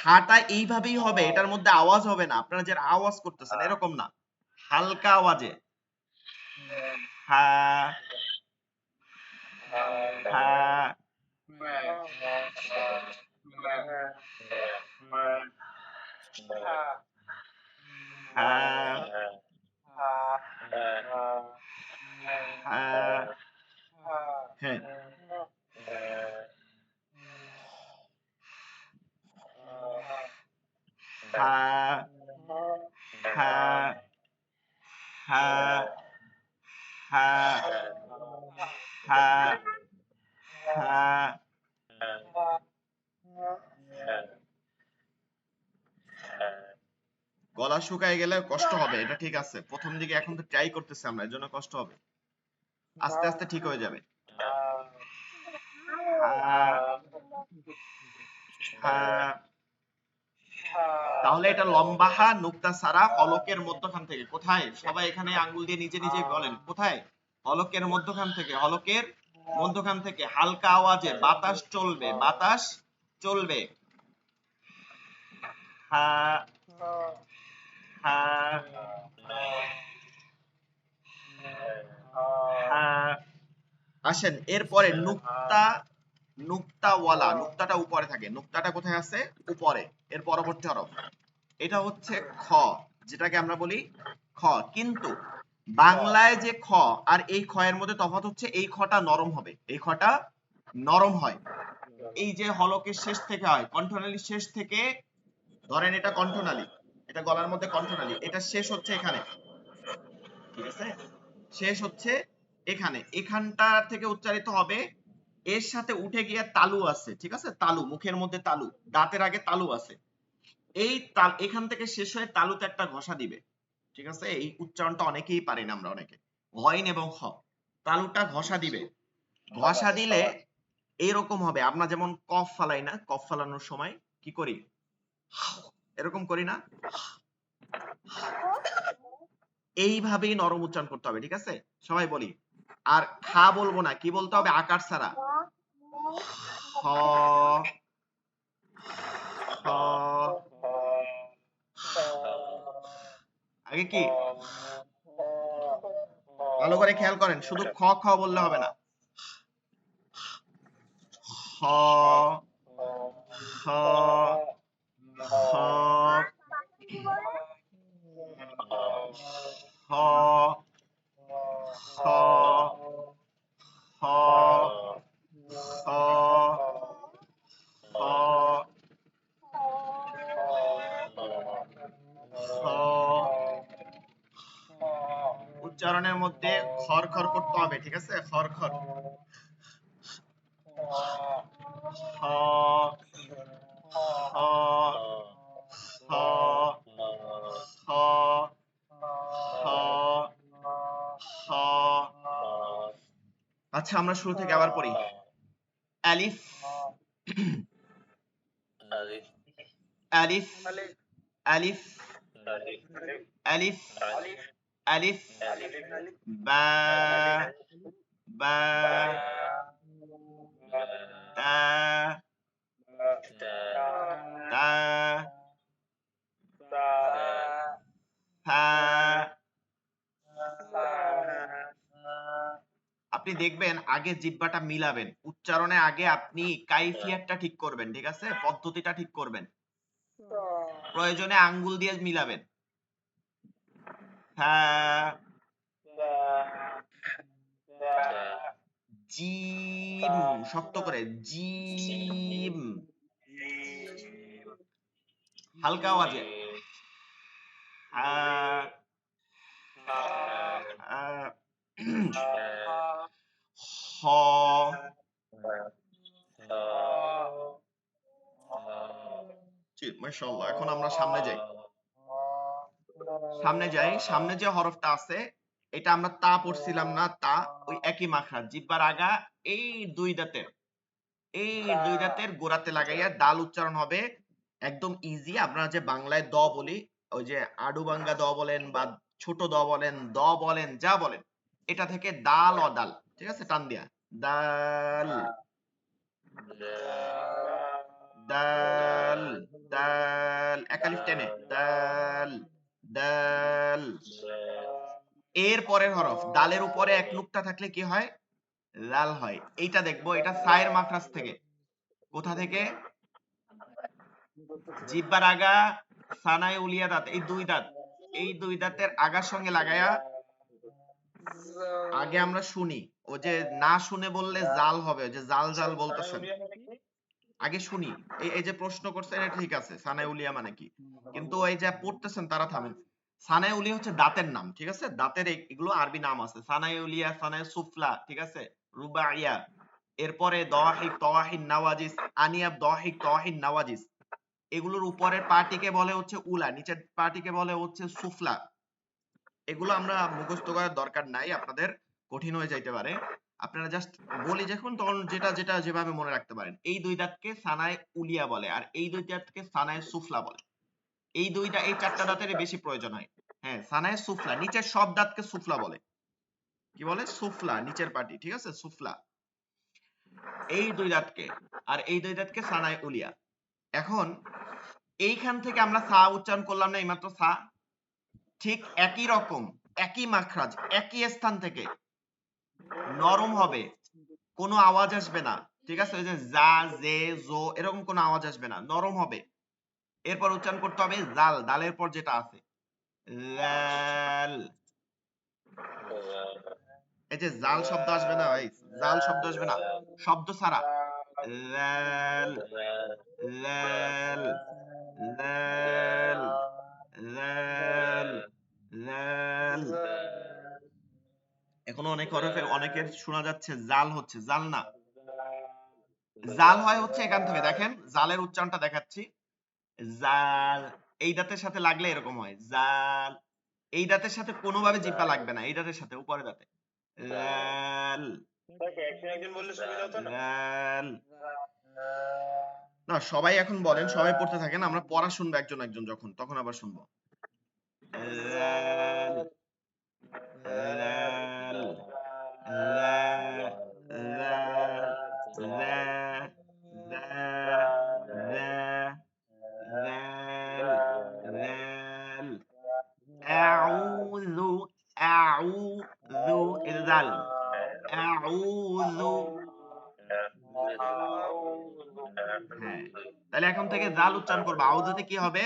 হাটা এইভাবেই হবে এটার মধ্যে আওয়াজ হবে না আপনারা যে আওয়াজ করতেছেন এরকম না হালকা আওয়াজে হা হা হা হ্যাঁ হা হা হা হা হা হা গলা শুকায় গেলে কষ্ট হবে এটা ঠিক আছে প্রথম দিকে এখন তো ট্রাই করতেছি আমরা এর জন্য কষ্ট হবে আস্তে আস্তে ঠিক হয়ে যাবে তাহলে এটা লম্বা হা নুক্তা সারা হলকের মধ্যখান থেকে কোথায় সবাই এখানে আঙ্গুল দিয়ে নিজে নিজে বলেন কোথায় হলকের মধ্যখান থেকে হলকের মধ্যখান থেকে হালকা আওয়াজে বাতাস চলবে বাতাস চলবে হা হা হা আসেন এরপরে নুক্তা নুক্তাওয়ালা নুক্তাটা উপরে থাকে নুক্তাটা কোথায় আছে উপরে এর পরবর্তী হরফ এটা হচ্ছে খ যেটাকে আমরা বলি খ কিন্তু বাংলায় যে খ আর এই খ এর মধ্যে তফাৎ হচ্ছে এই খটা নরম হবে এই খটা নরম হয় এই যে হলকের শেষ থেকে হয় কণ্ঠনালীর শেষ থেকে ধরেন এটা কণ্ঠনালী এটা গলার মধ্যে কণ্ঠনালী এটা শেষ হচ্ছে এখানে ঠিক আছে শেষ হচ্ছে এখানে এখানটা থেকে উচ্চারিত হবে এর সাথে উঠে গিয়ে তালু আছে ঠিক আছে তালু মুখের মধ্যে তালু দাঁতের আগে তালু আছে এই তাল এখান থেকে শেষ হয়ে তালুতে একটা ঘষা দিবে ঠিক আছে, এই উচ্চারণটা অনেকেই পারি না আমরা অনেকে। গইন এবং খ, তালুটা ঘষা দিবে, ঘষা দিলে এইরকম হবে। আমরা যেমন কফ ফালাই না, কফ ফালানোর সময় কি করি, এরকম করি না, এইভাবেই নরম উচ্চারণ করতে হবে। ঠিক আছে, সবাই বলি। আর খা বলবো না, কি বলতে হবে, আকার ছাড়া। খ, খ, আগে কি, ভালো করে খেয়াল করেন, শুধু খ খ বললে হবে না। খ, খ, খ, খ, খ, খ, খ, খ, খ। উচ্চারণের মধ্যে খর খর করতে হবে। ঠিক আছে, খর খর। খ, খ, খ, খ, খ, খ। আচ্ছা, আমরা শুরু থেকে আবার পড়ি। আলিফ, আলিফ, আলিফ, আলিফ, আলিফ, বা, বা, তা, তা, থা। আপনি দেখবেন আগে জিহ্বাটা মিলাবেন, উচ্চারণে আগে আপনি কাইফিয়াতটা ঠিক করবেন। ঠিক আছে, পদ্ধতিটা ঠিক করবেন, প্রয়োজনে আঙ্গুল দিয়ে মিলাবেন। হ্যাঁ, জিম, শক্ত করে, জিম, হালকা আওয়াজে। হ্যাঁ, হ, জি, মাশাআল্লাহ। এখন আমরা সামনে যাই, সামনে যাই। সামনে যে হরফটা আছে, এটা আমরা তা পড়ছিলাম না, তা ওই একই মাখরাজ, জিহ্বার আগা এই দুই দাঁতের, এই দুই দাঁতের গোড়াতে লাগাইয়া দাল উচ্চারণ হবে। একদম ইজি। আমরা যে বাংলায় দ বলি, ওই যে আডুবাঙ্গা দ বলেন বা ছোট দ বলেন, দ বলেন, যা বলেন, এটা থেকে দাল অদাল। ঠিক আছে, টান দিয়া দাল, দাল, দাল, একালিফ টেনে, দাল, দাল। এর পরের হরফ দালের উপরে এক নুক্তা থাকলে কি হয়, লাল হয়। এইটা দেখবো, এটা সায়ের মাখরাজ থেকে। কোথা থেকে, জিহ্বার আগা, সানায় উলিয়া দাঁত, এই দুই দাঁত, এই দুই দাঁতের আগার সঙ্গে লাগায়া আগে আমরা শুনি। ও যে না শুনে বললে জাল হবে, ওই যে জাল জাল বলতেছেন, আগে শুনি। এই যে প্রশ্ন করছেন, এটা ঠিক আছে, সানায় উলিয়া মানে কি, কিন্তু এই যে পড়তেছেন তারা থামেন। সানায় উলিয়া হচ্ছে দাঁতের নাম। ঠিক আছে, দাঁতের এগুলো আরবি নাম আছে, সানায় উলিয়া, সানায় সুফলা। ঠিক আছে, রুবাইয়া। এরপরে দওয়াহিক, তওয়াহিন, নাওয়াজিস, আনিয়াব, দওয়াহিক, তওয়াহিন, নাওয়াজিস। এগুলোর উপরের পাটিকে বলে হচ্ছে উলা, নিচের পাটিকে বলে হচ্ছে সুফলা। এগুলো আমরা মুখস্থ করার দরকার নাই, আপনাদের কঠিন হয়ে যাইতে পারে। আপনারা জাস্ট বলি যখন, তখন যেটা যেটা যেভাবে মনে রাখতে পারেন। এই দুই দাঁতকে সানায় উলিয়া বলে, আর এই দুই দাঁতকে সানায় সুফলা বলে। এই দুইটা, এই চারটা দাঁতেরই বেশি প্রয়োজন হয়। হ্যাঁ, সানায় সুফলা, নিচের সব দাঁতকে সুফলা বলে। কি বলে, সুফলা, নিচের পাটি। ঠিক আছে, সুফলা, এই দুই দাঁতকে। আর এই দুই দাঁতকে সানায় উলিয়া। এখন এইখান থেকে আমরা সা উচ্চারণ করলাম না এইমাত্র, সা, ঠিক একই রকম, একই মাখরাজ, একই স্থান থেকে নরম হবে, কোনো আওয়াজ আসবে না। ঠিক আছে, ওই যে জা, জে, জো, এরকম কোনো আওয়াজ আসবে না, নরম হবে। এরপর উচ্চারণ করতে হবে জাল, দালের পর যেটা আছে, লাল। এই যে জাল শব্দ আসবে না ভাই, জাল শব্দ আসবে না, শব্দ ছাড়া, লাল, লাল, লাল, লাল, লাল। এখনো অনেক হরফে অনেকের শোনা যাচ্ছে জাল হচ্ছে, জাল না, জাল হয় হচ্ছে এখান থেকে। দেখেন জালের উচ্চারণটা দেখাচ্ছি, জাল, এই দাঁতের সাথে লাগলে এরকম হয়, জাল, এই দাঁতের সাথে কোনোভাবে জিহ্বা লাগবে না, এই দাঁতের সাথে উপরে দাঁতে। লাল একজন বললে সুবিধা হতো না। লাল। না সবাই এখন বলেন, সবাই পড়তে থাকেন, আমরা পড়া শুনবো একজন একজন, যখন তখন আবার শুনবো। লাল লাল লা লা লা লা লা ذال ذال أعوذ أعوذ الذال أعوذ। হ্যাঁ, তাহলে এখন থেকে জাল উচ্চারণ করবো। আউযুতে কি হবে?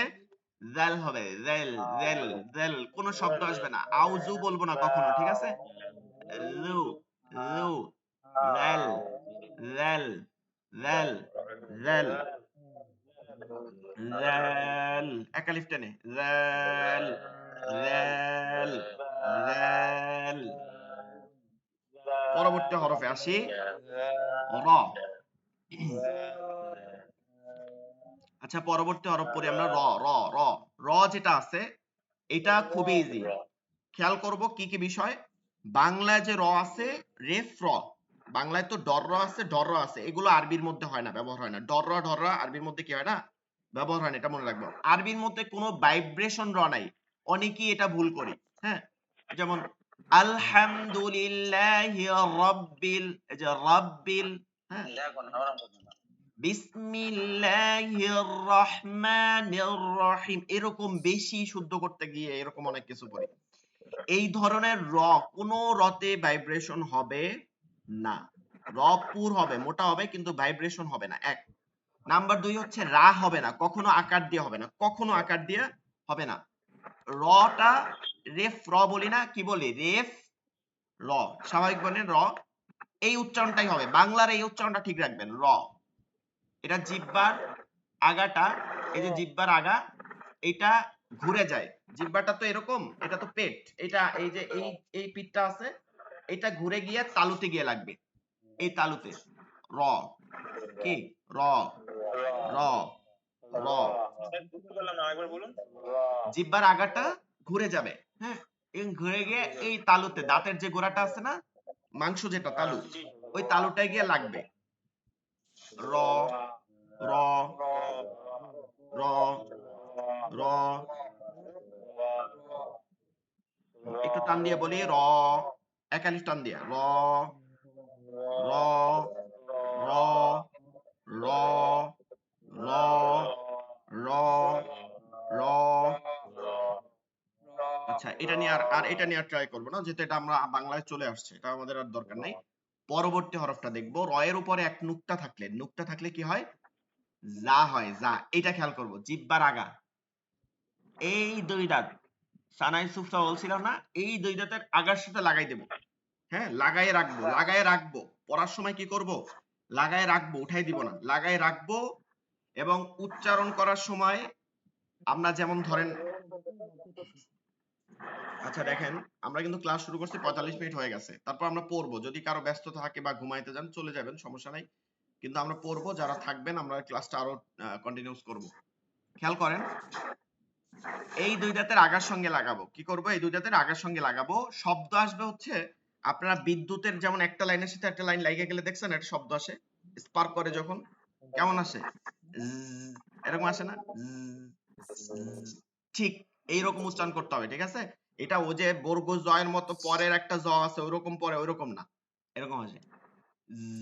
জাল হবে, জেল জেল জেল, কোনো শব্দ আসবে না, আউযু বলবো না কখনো, ঠিক আছে? জু জু জাল জাল জাল জাল জাল, একালিফ টেনে, জাল জাল জাল। পরবর্তী হরফে আসি, র। আচ্ছা, পরবর্তী হরফ পড়ি আমরা, র র র। র যেটা আছে এটা খুবই ইজি। খেয়াল করব কি কি বিষয়। বাংলায় যে র আছে, রেফ র, বাংলায় তো ডর র আছে, ডর র আছে, এগুলো আরবির মধ্যে হয় না, ব্যবহার হয় না। ডর র ঢর র আরবির মধ্যে কি হয় না, ব্যবহার হয় না, এটা মনে রাখবো। আরবির মধ্যে কোনো ভাইব্রেশন র নাই, অনেকেই এটা ভুল করি। হ্যাঁ, যেমন আলহামদুলিল্লাহি রাব্বিল, এই যে রাব্বিল, হ্যাঁ, বিসমিল্লাহির রহমানির রহিম, এরকম বেশি শুদ্ধ করতে গিয়ে এরকম অনেক কিছু করি। এই ধরনের র, কোনো রতে ভাইব্রেশন হবে না। র পুর হবে, মোটা হবে, কিন্তু ভাইব্রেশন হবে না। এক নাম্বার। দুই হচ্ছে রা হবে না, কখনো আকার দিয়ে হবে না, কখনো আকার দিয়ে হবে না। রটা রেফ র বলি না, কি বলি? রেফ র, স্বাভাবিক বলেন র, এই উচ্চারণটাই হবে। বাংলার এই উচ্চারণটা ঠিক রাখবেন, র। এটা জিহ্বার আগাটা, এই যে জিহ্বার আগা, এটা ঘুরে যায়। জিহ্বাটা তো এরকম, এটা তো পেট, এটা এই যে এই পিঠটা আছে, এটা ঘুরে গিয়ে তালুতে গিয়ে লাগবে, এই তালুতে। র, কি? র র র। জিহ্বার আগাটা ঘুরে যাবে, হ্যাঁ, এবং ঘুরে গিয়ে এই তালুতে, দাঁতের যে গোড়াটা আছে না, মাংস যেটা তালু, ওই তালুটায় গিয়ে লাগবে। র র র র। একটু টান দিয়ে বলি, র, একালিফ টান দিয়ে, র র র র র র র। আচ্ছা, এটা নিয়ে আর এটা নিয়ে আর ট্রাই করবো না, যেহেতু এটা আমরা বাংলায় চলে আসছে, এটা আমাদের আর দরকার নাই। পরবর্তী হরফটা দেখবো, র এর উপরে এক নুক্তা থাকলে, নুক্তা থাকলে কি হয়? যা হয়, যা। এটা খেয়াল করবো, জিহ্বার আগা, এই দুই দাঁত, সানাই সুফটা বলছিলাম না, এই দুই দাঁতের আগার সাথে লাগাই দেবো। হ্যাঁ, লাগায়ে রাখবো, লাগায়ে রাখবো। পড়ার সময় কি করব? লাগায়ে রাখবো, উঠাই দিব না, লাগায়ে রাখবো। এবং উচ্চারণ করার সময় আমরা যেমন ধরেন, আচ্ছা দেখেন, আমরা কিন্তু ক্লাস শুরু করছি, 45 মিনিট হয়ে গেছে, তারপর আমরা পড়বো। যদি কারো ব্যস্ততা থাকে বা ঘুমাইতে যান, চলে যাবেন, সমস্যা নাই, কিন্তু আমরা পড়বো। যারা থাকবেন আমরা ক্লাসটা আরো কন্টিনিউস করব। খেয়াল করেন, এই দুই দাঁতের আগার সঙ্গে লাগাবো। কি করব? এই দুই দাঁতের আগার সঙ্গে লাগাবো। শব্দ আসবে হচ্ছে, আপনারা বিদ্যুতের যেমন একটা লাইনের সাথে একটা লাইন লাগিয়ে গেলে দেখছেন একটা শব্দ আসে, স্পার্ক করে যখন, কেমন আসে? জ্জ, এরকম আসে না? জ্জ। ঠিক এইরকম উচ্চারণ করতে হবে, ঠিক আছে? এটা ও যে বর্গ জয়ের মতো পরের একটা জ আছে ওইরকম পরে, ওইরকম না, এরকম আসে,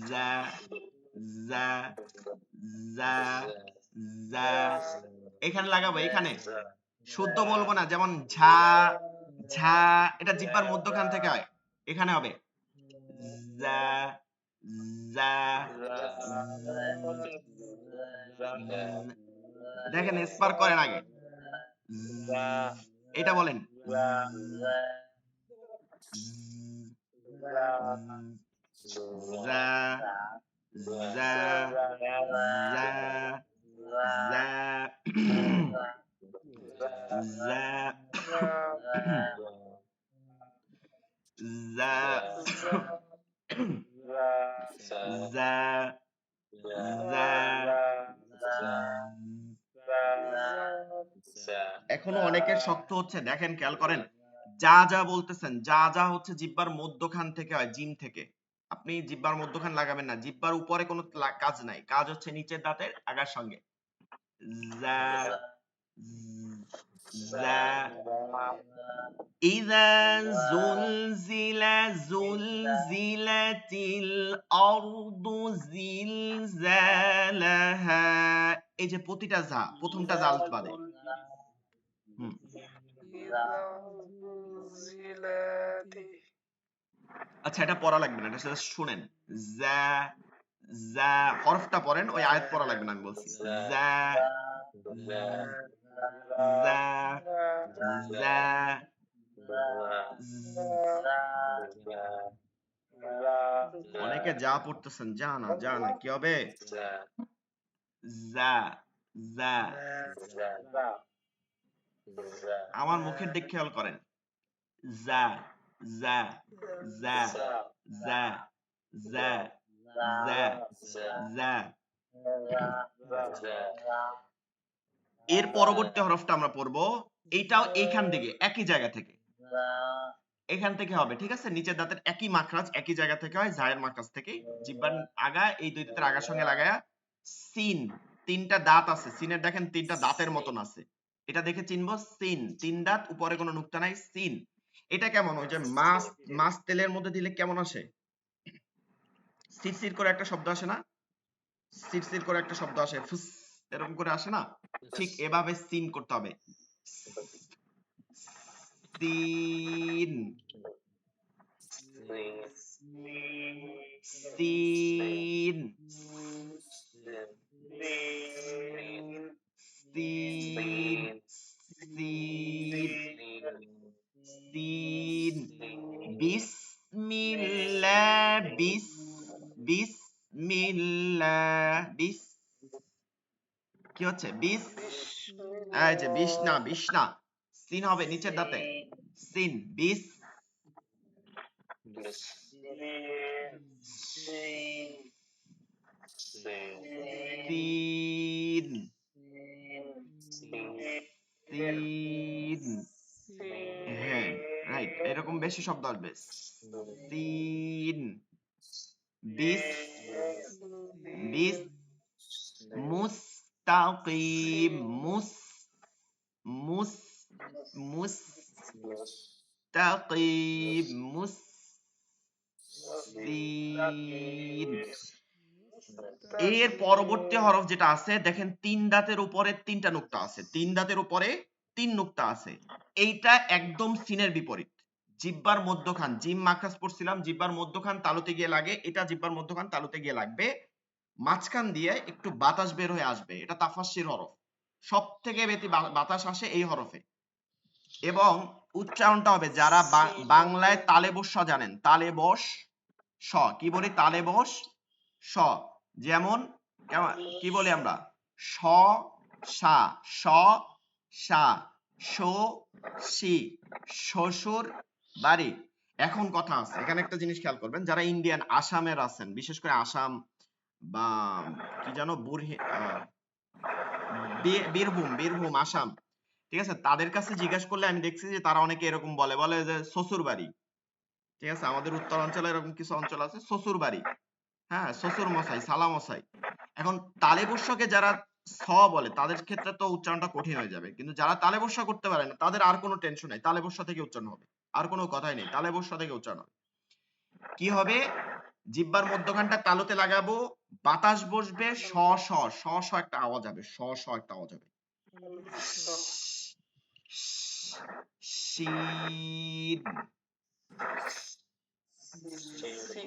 জা জা জা জা। এখানে লাগাবো, এখানে শুদ্ধ বলবো না, যেমন ঝা ঝা, এটা জিহ্বার মধ্যখান থেকে হয়, এখানে হবে জা জা। দেখেন স্পার করেন আগে, এটা বলেন, জা জা জা জা জা জা জা জা। এখনো অনেকের শক্ত হচ্ছে, দেখেন খেয়াল করেন, যা যা বলতেছেন, যা যা হচ্ছে জিহ্বার মধ্যখান থেকে হয়, জিম থেকে। আপনি জিহ্বার মধ্যখান লাগাবেন না, জিহ্বার উপরে কোনো কাজ নাই, কাজ হচ্ছে নিচের দাঁতের আগার সঙ্গে। যা যা إذا زلزل زلزلت الأرض زلزالها এই যে প্রতিটা যা প্রথমটা জাল বাদে হুম আচ্ছা এটা পড়া লাগবে না, এটা শুধু শুনেন। যা যা হরফটা পড়েন, ওই আয়াত পড়া লাগবে না, আমি বলছি। যা যা যা অনেকে যা পড়তেছেন, যা না, যা না, কি হবে? যা যা আমার মুখের দিক খেয়াল করেন। যা যা যা যা যা যা যা এর পরবর্তী হরফটা আমরা পড়বো, এইটাও এইখান থেকে একই জায়গা থেকে, এখান থেকে হবে, ঠিক আছে? নিচের দাঁতের একই মাখরাজ একই জায়গা থেকে হয়, জায়ের মাখরাজ থেকে। জিহ্বার আগা এই দুই দাঁতের আগার সঙ্গে লাগায়া সিন, তিনটা দাঁত আছে সিনের, দেখেন তিনটা দাঁতের মতন আছে, এটা দেখে চিনবো সিন, তিন দাঁত, উপরে কোনো নুক্তা নাই, সিন। এটা কেমন, ওই যে মাছ, মাছ তেলের মধ্যে দিলে কেমন আসে, সিরসির করে একটা শব্দ আসে না, সিরসির করে একটা শব্দ আসে, ফুস এরকম করে আসে না, ঠিক এভাবে সিন করতে হবে। Scene scene scene scene scene বিসমিল্লাহ বিসমিল্লাহ কি হচ্ছে, এই যে বিশ না, সিন হবে নিচের দাঁতে, সিন বিস সিন সিন হ্যাঁ রাইট, এরকম বেশি শব্দ আসবে। সিন বিস বিস মুস্তাকিম মুস মুস্তাকিম মুসিন। এর পরবর্তী হরফ যেটা আছে দেখেন, তিন দাঁতের উপরে তিনটা নুক্তা আছে, তিন দাঁতের উপরে তিন নুক্তা আছে, এইটা একদম সিনের বিপরীত। জিহ্বার মধ্যখান, জিম মাখরাজ পড়ছিলাম, জিহ্বার মধ্যখান তালুতে গিয়ে লাগে, এটা জিহ্বার মধ্যখান তালুতে গিয়ে লাগবে, মাঝখান দিয়ে একটু বাতাস বের হয়ে আসবে, এটা তাফাসসির হরফ, সব থেকে বেশি বাতাস আসে এই হরফে। এবং উচ্চারণটা হবে, যারা বাংলায় তালে বস জানেন, তালে বস স, কি বলি, তালে বস স, যেমন কি বলি আমরা, স সা স সা শো সি, শ্বশুর বাড়ি। এখন কথা আছে, এখানে একটা জিনিস খেয়াল করবেন, যারা ইন্ডিয়ান আসামের আছেন, বিশেষ করে আসাম বা কি জানো বীরভূম আসাম, ঠিক আছে, তাদের কাছে জিজ্ঞাসা করলে আমি দেখছি যে তারা অনেকে এরকম বলে, বলে যে শ্বশুর বাড়ি, ঠিক আছে, আমাদের উত্তরাঞ্চলে এরকম কিছু অঞ্চল আছে, শ্বশুর বাড়ি, হ্যাঁ, শ্বশুর মশাই, সালা মশাই। এখন তালে বস্যকে যারা স বলে তাদের ক্ষেত্রে তো উচ্চারণটা কঠিন হয়ে যাবে, কিন্তু যারা তালে বস্য করতে পারে না তাদের আর কোনো টেনশন নাই, তালে বস্য থেকে উচ্চারণ হবে, আর কোনো কথাই নেই, তালে বস্য থেকে উচ্চারণ হবে। কি হবে, জিহ্বার মধ্যখানটা তালুতে লাগাবো, বাতাস বসবে, স স স স একটা আওয়াজ হবে, স স একটা আওয়াজ হবে, শীন,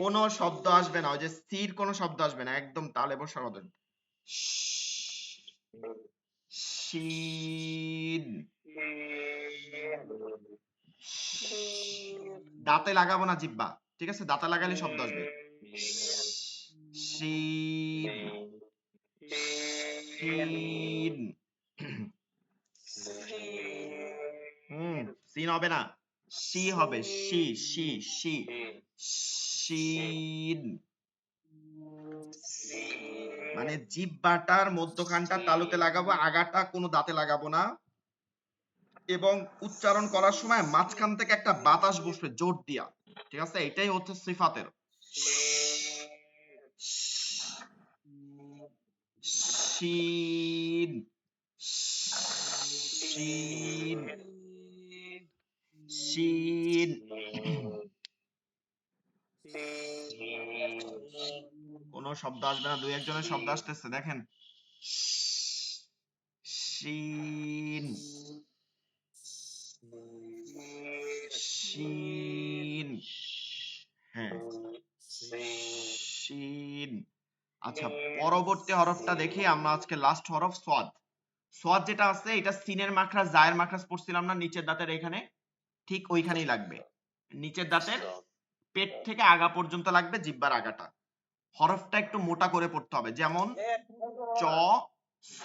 কোনো শব্দ আসবে না, ওই যে স্থির কোনো শব্দ আসবে না, একদম তালে বসার মতো, শীন, দাঁতে লাগাবো না জিহ্বা, ঠিক আছে, দাঁতে লাগালে শব্দ আসবে, শীন শীন সিন হবে না, শি হবে, শি শি শি শীন, মানে জিহ্বাটার মধ্যখানটা তালুতে লাগাবো, আগাটা কোনো দাঁতে লাগাবো না, এবং উচ্চারণ করার সময় মাঝখান থেকে একটা বাতাস বসবে জোর দিয়া, ঠিক আছে? এটাই হচ্ছে সিফাতের। শিন শিন শিন কোন শব্দ আসবে না, দুই একজনের শব্দ আসতেছে দেখেন। শিন শিন, হ্যাঁ শিন। আচ্ছা, পরবর্তী হরফটা দেখি আমরা আজকে, লাস্ট হরফ সোয়াদ। সোয়াদ যেটা আছে এটা সিনের মাখরাজ জায়ের মাখরাজ পড়ছিলাম না নিচের দাঁতের এখানে, ঠিক ওইখানেই লাগবে। নিচের দাঁতের পেট থেকে আগা পর্যন্ত লাগবে, জিহ্বার আগাটা। হরফটা একটু মোটা করে পড়তে হবে, যেমন চ স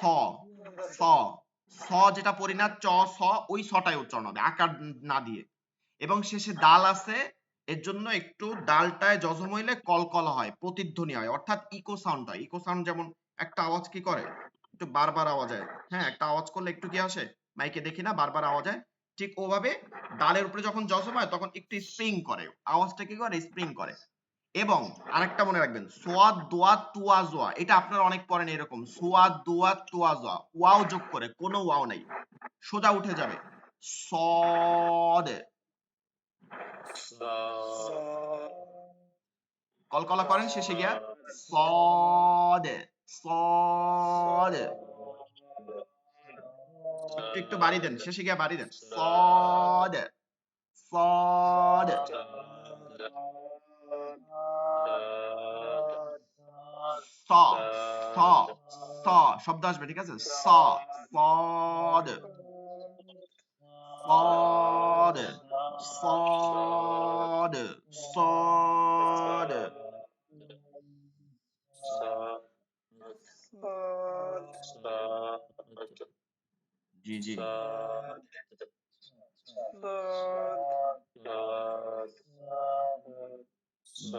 স স যেটা পড়ি না, চ স, ওই সটাই উচ্চারণ হবে আকার না দিয়ে। এবং শেষে ডাল আছে, এর জন্য একটু ডালটায় জজম হইলে কলকলা হয়, প্রতিধ্বনি হয়, অর্থাৎ ইকো সাউন্ড হয়। ইকো সাউন্ড যেমন একটা আওয়াজ কি করে, একটু বারবার আওয়াজ হয়, হ্যাঁ একটা আওয়াজ করলে একটু কি আসে, মাইকে দেখি না বারবার আওয়াজ হয়, ঠিক ওভাবে ডালের উপরে যখন জজম হয় তখন একটু স্প্রিং করে, আওয়াজটা কি করে, স্প্রিং করে। এবং আরেকটা মনে রাখবেন, সোয়াদ দোয়া তুয়া জোয়া, এটা আপনারা অনেক পড়েন এরকম, সোয়াদ দোয়া তুয়া জোয়া, ওয়াও যোগ করে, কোনো ওয়াও নাই, সোজা উঠে যাবে সদ। কলকলা করেন শেষে গিয়া সদ সদ, একটু একটু বাড়ি দেন, শেষে গিয়া বাড়ি দেন, সদ সদ। স স স শব্দ আসবে, ঠিক আছে? স সদ সদ সদ সদ। জি জি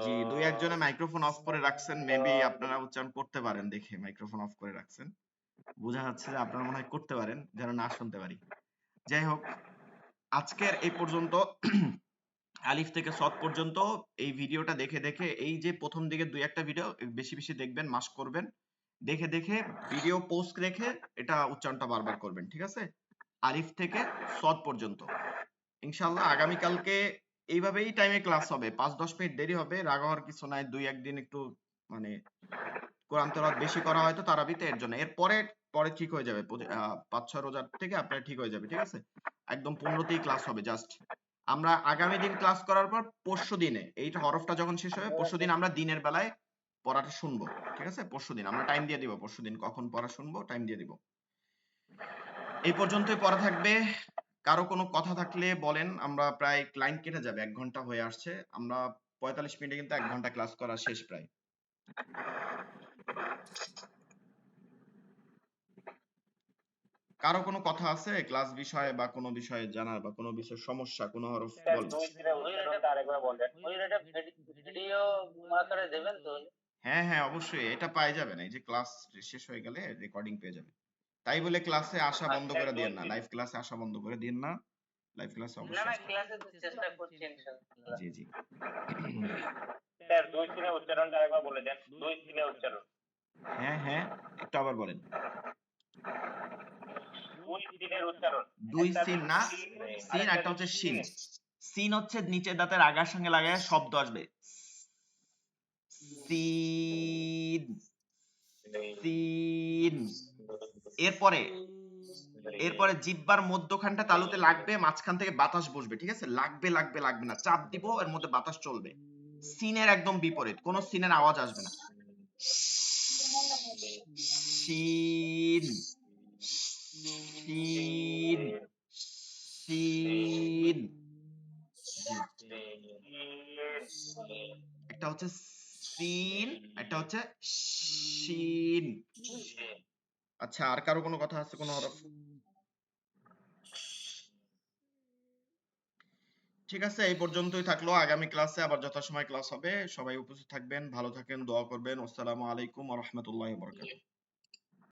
জি, দুই একজনে মাইক্রোফোন অফ করে রাখছেন, মেবি আপনারা উচ্চারণ করতে পারেন, দেখে মাইক্রোফোন অফ করে রাখছেন, বোঝা যাচ্ছে যে আপনারা মনে হয় করতে পারেন, যেন না শুনতে পারি। যাই হোক, আজকের এই পর্যন্ত। আলিফ থেকে সদ পর্যন্ত এই ভিডিওটা দেখে দেখে, এই যে প্রথম দিকে দুই একটা ভিডিও বেশি বেশি দেখবেন, মাস্ক করবেন, দেখে দেখে ভিডিও পোস্ট রেখে এটা উচ্চারণটা বারবার করবেন, ঠিক আছে? আলিফ থেকে সদ পর্যন্ত। ইনশাআল্লাহ আগামীকালকে এইভাবেই টাইমে ক্লাস হবে, 5-10 মিনিট দেরি হবে, রাগ হওয়ার কিছু নাই, দুই একদিন একটু মানে কোরআন তেলাওয়াত বেশি করা হয়তো তারাবিতে, এর জন্য। এরপরে পরে ঠিক হয়ে যাবে, 5-6 রোজার থেকে আপনার ঠিক হয়ে যাবে, ঠিক আছে? একদম 15তেই ক্লাস হবে জাস্ট। আমরা আগামী দিন ক্লাস করার পর পরশু দিনে এইটা হরফটা যখন শেষ হবে, পরশু দিন আমরা দিনের বেলায় পড়াটা শুনবো, ঠিক আছে? পরশু দিন আমরা টাইম দিয়ে দিব, পরশু দিন কখন পড়া শুনবো টাইম দিয়ে দিব। এই পর্যন্তই পড়া থাকবে, কারো কোনো কথা থাকলে বলেন। আমরা প্রায় ক্লাইন্ট কেটে যাবে, 1 ঘন্টা হয়ে আসছে, আমরা 45 মিনিটে কিন্তু 1 ঘন্টা ক্লাস করা শেষ প্রায়। কারো কোনো কথা আছে ক্লাস বিষয়ে বা কোনো বিষয়ে জানার, বা কোনো বিষয়ে সমস্যা, কোনো হরফ বল। হ্যাঁ হ্যাঁ অবশ্যই, এটা পাই যাবেন, এই যে ক্লাস শেষ হয়ে গেলে রেকর্ডিং পেয়ে যাবেন। তাই বলে ক্লাসে আসা বন্ধ করে দিয়েন না, লাইভ ক্লাসে আসা বন্ধ করে দিয়েন না, লাইভ ক্লাসে অবশ্যই আসতে হবে। জি জি স্যার 2 3 উচ্চারণটা আরেকবার বলে দেন, 2 3 উচ্চারণ। হ্যাঁ হ্যাঁ, একটু আবার বলেন। 2 3 উচ্চারণ। দুই সিন না, সিন একটা হচ্ছে শিন। সিন হচ্ছে নিচের দাঁতের আগার সঙ্গে লাগায় শব্দ আসবে, সিন সিন। এরপরে এরপরে জিহ্বার মধ্যখানটা তালুতে লাগবে, মাঝখান থেকে বাতাস বসবে, ঠিক আছে? লাগবে লাগবে লাগবে না, চাপ দিব, এর মধ্যে বাতাস চলবে। সিনের একদম বিপরীত, কোন সিনের আওয়াজ আসবে না। শিন শিন শিন। জি, একটা হচ্ছে সিন, একটা হচ্ছে শিন। আচ্ছা, আর কারো কোনো কথা আছে, কোনো হরফ? ঠিক আছে, এই পর্যন্তই থাকলো, আগামী ক্লাসে আবার যথাসময় ক্লাস হবে, সবাই উপস্থিত থাকবেন, ভালো থাকেন, দোয়া করবেন। আসসালামু আলাইকুম ওয়া রাহমাতুল্লাহি ওয়া বারাকাতুহু।